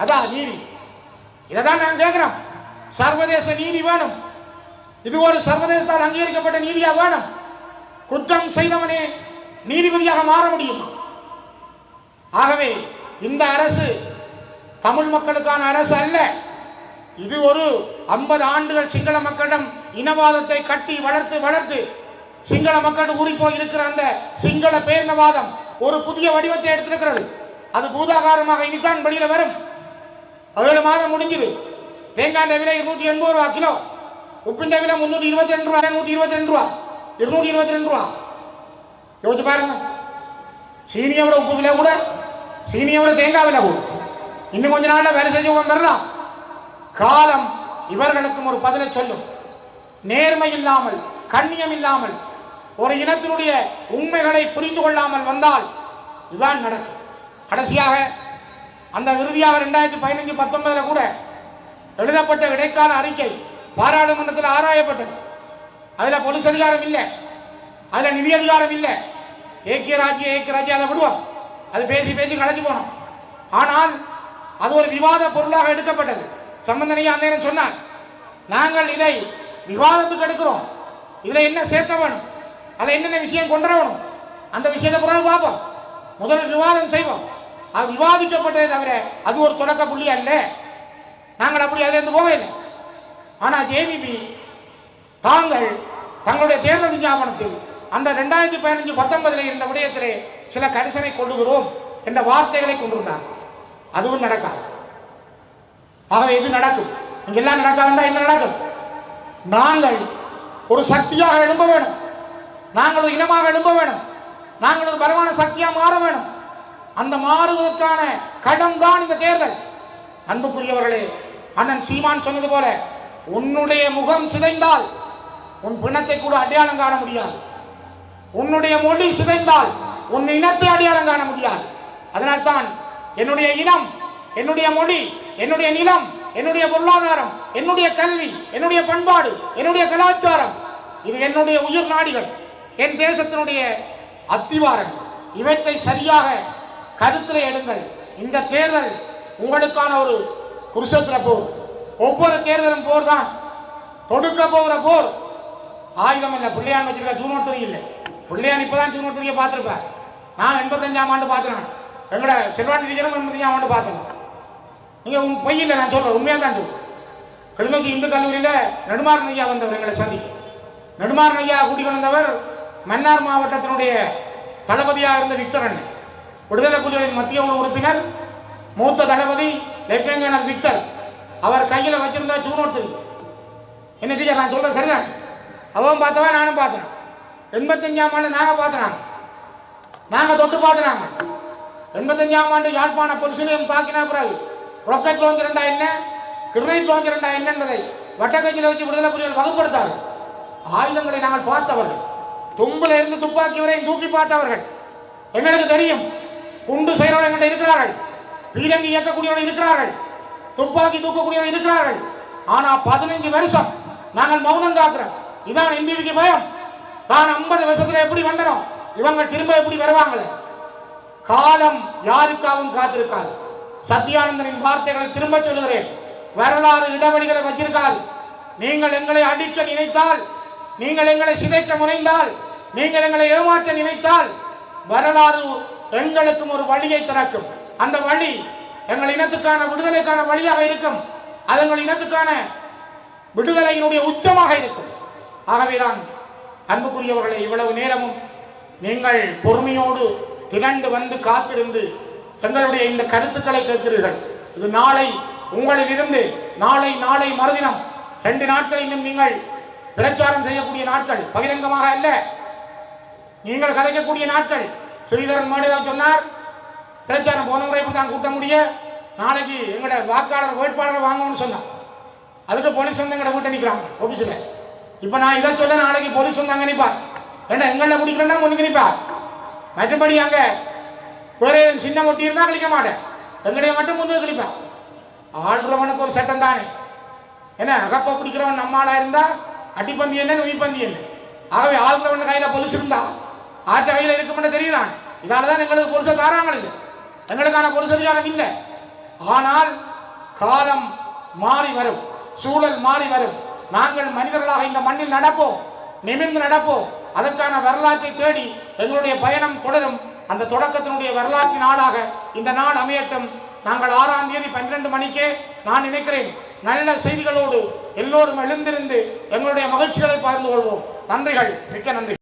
அதான் நீதி. இதைதான் நான் கேட்கிறோம். சர்வதேச நீதி வேணும். இது ஒரு சர்வதேசத்தால் அங்கீகரிக்கப்பட்ட நீதியாக வேணும். குற்றம் செய்தவனே நீதிபதியாக மாற முடியும். ஆகவே இந்த அரசு தமிழ் மக்களுக்கான அரசு அல்ல. இது ஒரு 50 ஆண்டுகள் சிங்கள மக்களிடம் இனவாதத்தை கட்டி வளர்த்து சிங்கள மக்கள் ஊறி போய் இருக்கிற அந்த சிங்கள பேரினவாதம் ஒரு புதிய வடிவத்தை எடுத்திருக்கிறது. அது பூதாகாரமாக இனித்தான் வெளியில வரும். 7 மாதம் முடிஞ்சது. தேங்காய் விலை 280 ரூபா கிலோ, உப்பின் விலை 322 ரூபா, 122 ரூபா, 222 ரூபா. யோசிச்சு பாருங்க. சீனியை விட உப்பு விலை கூட, சீனியை விட தேங்காய் விலை கூட. இன்னும் கொஞ்ச நாள்ல வேலை செஞ்சு வரலாம். காலம் இவர்களுக்கும் ஒரு பதிலை சொல்லும். நேர்மை இல்லாமல், கண்ணியம் இல்லாமல், ஒரு இனத்தினுடைய உண்மைகளை புரிந்து கொள்ளாமல் வந்தால் இதுதான் நடக்கும். கடைசியாக அந்த இறுதியாக 2015-19 கூட எழுதப்பட்ட இடைக்கால அறிக்கை பாராளுமன்றத்தில் ஆராயப்பட்டது. அதில் போலீஸ் அதிகாரம் இல்லை, அதில் நிதி அதிகாரம் இல்லை. ஏக்கிய ராஜ்யம் அதை விடுவோம், அது பேசி பேசி கலைச்சு போனோம். ஆனால் அது ஒரு விவாத பொருளாக எடுக்கப்பட்டது. சம்பந்தனையா அந்த நேரம் சொன்னார், நாங்கள் இதை விவாதத்துக்கு எடுக்கிறோம், இதில் என்ன சேர்க்க வேணும், அதில் என்னென்ன விஷயம் கொண்டு வரணும், அந்த விஷயத்தை பிறகு பார்ப்போம், முதல் விவாதம் செய்வோம். அது விவாதிக்கப்பட்டதை தவிர அது ஒரு தொடக்க புள்ளி அல்ல. நாங்கள் அப்படி அதிலிருந்து போகவில்லை. ஆனால் ஜேவிபி தாங்கள் தங்களுடைய தேர்தல் விஞ்ஞாபனத்தில் அந்த 2015-19 இருந்த விடயத்திலே சில கரிசனை கொள்ளுகிறோம் என்ற வார்த்தைகளை கொண்டிருந்தார். அதுவும் நடக்காது. ஆகவே இது நடக்கும். இங்கெல்லாம் நடக்காதுன்னா என்ன நடக்கும்? நாங்கள் ஒரு சக்தியாக எழும்ப வேணும், நாங்கள் ஒரு இனமாக எழும்ப வேணும், நாங்கள் ஒரு பலமான சக்தியாக மாற வேணும். அந்த மாறுவதற்கான கடம் தான் இந்த தேர்தல். அன்புக்குரியவர்களே, அண்ணன் சீமான் சொன்னது போல, உன்னுடைய முகம் சிதைந்தால் உன் பிணத்தை கூட அடையாளம் காண முடியாது, உன்னுடைய மொழி சிதைந்தால் உன் இனத்தை அடையாளம் காண முடியாது. அதனால்தான் என்னுடைய இனம், என்னுடைய மொழி, என்னுடைய நிலம், என்னுடைய பொருளாதாரம், என்னுடைய கல்வி, என்னுடைய பண்பாடு, என்னுடைய கலாச்சாரம், இது என்னுடைய உயிர் நாடிகள், என் தேசத்தினுடைய அத்திவாரம். இவற்றை சரியாக கருத்தில் எடுங்கள். இந்த தேர்தல் உங்களுக்கான ஒரு குருஷேத்திர போர். ஒவ்வொரு தேர்தலும் போர் தான். தொடுக்க போகிற போர் ஆயுதம் இல்லை. பிள்ளையான் வச்சிருக்க ஜூன் இல்லை. பிள்ளையான் இப்பதான் ஜூன் பார்த்திருப்பார். நான் 85ஆம் ஆண்டு பார்க்கிறேன். எங்களோட செல்வாண்டி டீச்சரும் 85ஆம் ஆண்டு பார்த்தேன். நீங்க பொய் இல்லை, நான் சொல்றேன், உண்மையா தான் சொல்றேன். கிளிநொச்சி இந்து கல்லூரியில நெடுமாறன் ஐயா வந்தவர் எங்களை சந்திக்க. நெடுமாறன் ஐயா கூட்டிக் வந்தவர் மன்னார் மாவட்டத்தினுடைய தளபதியாக இருந்த விக்டர் அண்ணன், விடுதலை புலிகளின் மத்திய குழு உறுப்பினர், மூத்த தளபதி லெப்டினன்ட் விக்டர். அவர் கையில் வச்சிருந்த ஜூன் என்ன டீச்சர் நான் சொல்றேன் சரிதான். அவன் பார்த்தவன், நானும் பார்த்தேன். 85ஆம் ஆண்டு நாங்க பார்த்தனாங்க, நாங்க தொட்டு பார்த்தனாங்க. 85ஆம் ஆண்டு யாழ்ப்பாண பொலிஸ் நிலையம் தாக்கின பிறகு ராக்கெட் லான்ச்சர் என்றா என்ன, கிரனைட் லான்ச்சர் என்றா என்ன என்பதை வட்டக்கட்சியில் வச்சு விடுதலை புலிகள் வகுப்படுத்தார்கள். ஆயுதங்களை நாங்கள் பார்த்தவர்கள், தும்பில் இருந்து துப்பாக்கி வரையும் தூக்கி பார்த்தவர்கள். எங்களுக்கு தெரியும், குண்டு செயலோடு இருக்கிறார்கள், பீரங்கி இயக்கக்கூடியவர்கள் இருக்கிறார்கள், துப்பாக்கி தூக்கக்கூடியவர்கள் இருக்கிறார்கள். ஆனா 15 வருஷம் நாங்கள் மௌனம் காக்கிறோம். இதான் எம்பிக்கு பயம். தான் 50 வருஷத்துல எப்படி வந்தனோம், இவங்க திரும்ப எப்படி வருவாங்களே. காலம் யாருக்காகவும் காத்திருக்காது. சத்யானந்தனின் வார்த்தைகளை திரும்ப சொல்லுகிறேன். வரலாறு இடைவெளிகளை வச்சிருக்காது. நீங்கள் எங்களை அடிக்க நினைத்தால், நீங்கள் எங்களை சிதைக்க முனைந்தால், நீங்கள் எங்களை ஏமாற்ற நினைத்தால், வரலாறு எங்களுக்கும் ஒரு வழியை திறக்கும். அந்த வழி எங்கள் இனத்துக்கான விடுதலைக்கான வழியாக இருக்கும். அது எங்கள் இனத்துக்கான விடுதலையினுடைய உச்சமாக இருக்கும். ஆகவேதான் அன்புக்குரியவர்களை, இவ்வளவு நேரமும் நீங்கள் பொறுமையோடு திரண்டு வந்து காத்திருந்து எங்களுடைய இந்த கருத்துக்களை கேட்கிறீர்கள். இது நாளை உங்களில் இருந்து நாளை மறுதினம் 2 நாட்கள் இன்னும் நீங்கள் பிரச்சாரம் செய்யக்கூடிய நாட்கள், பகிரங்கமாக அல்ல, நீங்கள் கலைக்கக்கூடிய நாட்கள். ஸ்ரீதரன் மேடைதான் சொன்னார், பிரச்சாரம் போன முறை தான் கூட்ட முடிய, நாளைக்கு எங்களோட வாக்காளர் வேட்பாளர் வாங்கணும்னு சொன்னார். அதுக்கு போலீஸ் வந்து எங்களை வீட்டை நிற்கிறாங்க ஆபீஸில். இப்போ நான் இதை சொல்ல, நாளைக்கு போலீஸ் வந்து அங்கே நிற்பார். ஏன்னா எங்களை பிடிக்கிறேன்னா ஒன்று நிற்பார். மற்றபடி அங்கே வேறு சின்ன ஒட்டி இருந்தால் கழிக்க மாட்டேன், எங்களைய மட்டும் முன்னே கழிப்பேன். ஆள்றவனுக்கு ஒரு சட்டம் தானே. ஏன்னா அகப்பா பிடிக்கிறவன் நம்மளா இருந்தா அடிப்பந்தி என்ன நுய்பந்தி என்ன. ஆகவே ஆள்றவன் கையில் பொலிசு இருந்தா ஆற்ற கையில் இருக்கும்னு தெரியுதான். இதால தான் எங்களுக்கு பொலிசை தாராங்க இல்லை, எங்களுக்கான பொலிசு அதிகாரம் இல்லை. ஆனால் காலம் மாறி வரும், சூழல் மாறி வரும். நாங்கள் மனிதர்களாக இந்த மண்ணில் நடப்போம், நிமிர்ந்து நடப்போம். அதற்கான வரலாற்றை தேடி எங்களுடைய பயணம் தொடரும். அந்த தொடக்கத்தினுடைய வரலாற்று நாளாக இந்த நாள் அமையட்டும். நாங்கள் 6ஆம் தேதி 12 மணிக்கே நான் நினைக்கிறேன் நல்ல செய்திகளோடு எல்லோரும் எழுந்திருந்து எங்களுடைய மகிழ்ச்சிகளை பகிர்ந்து கொள்வோம். நன்றிகள், மிக்க நன்றி.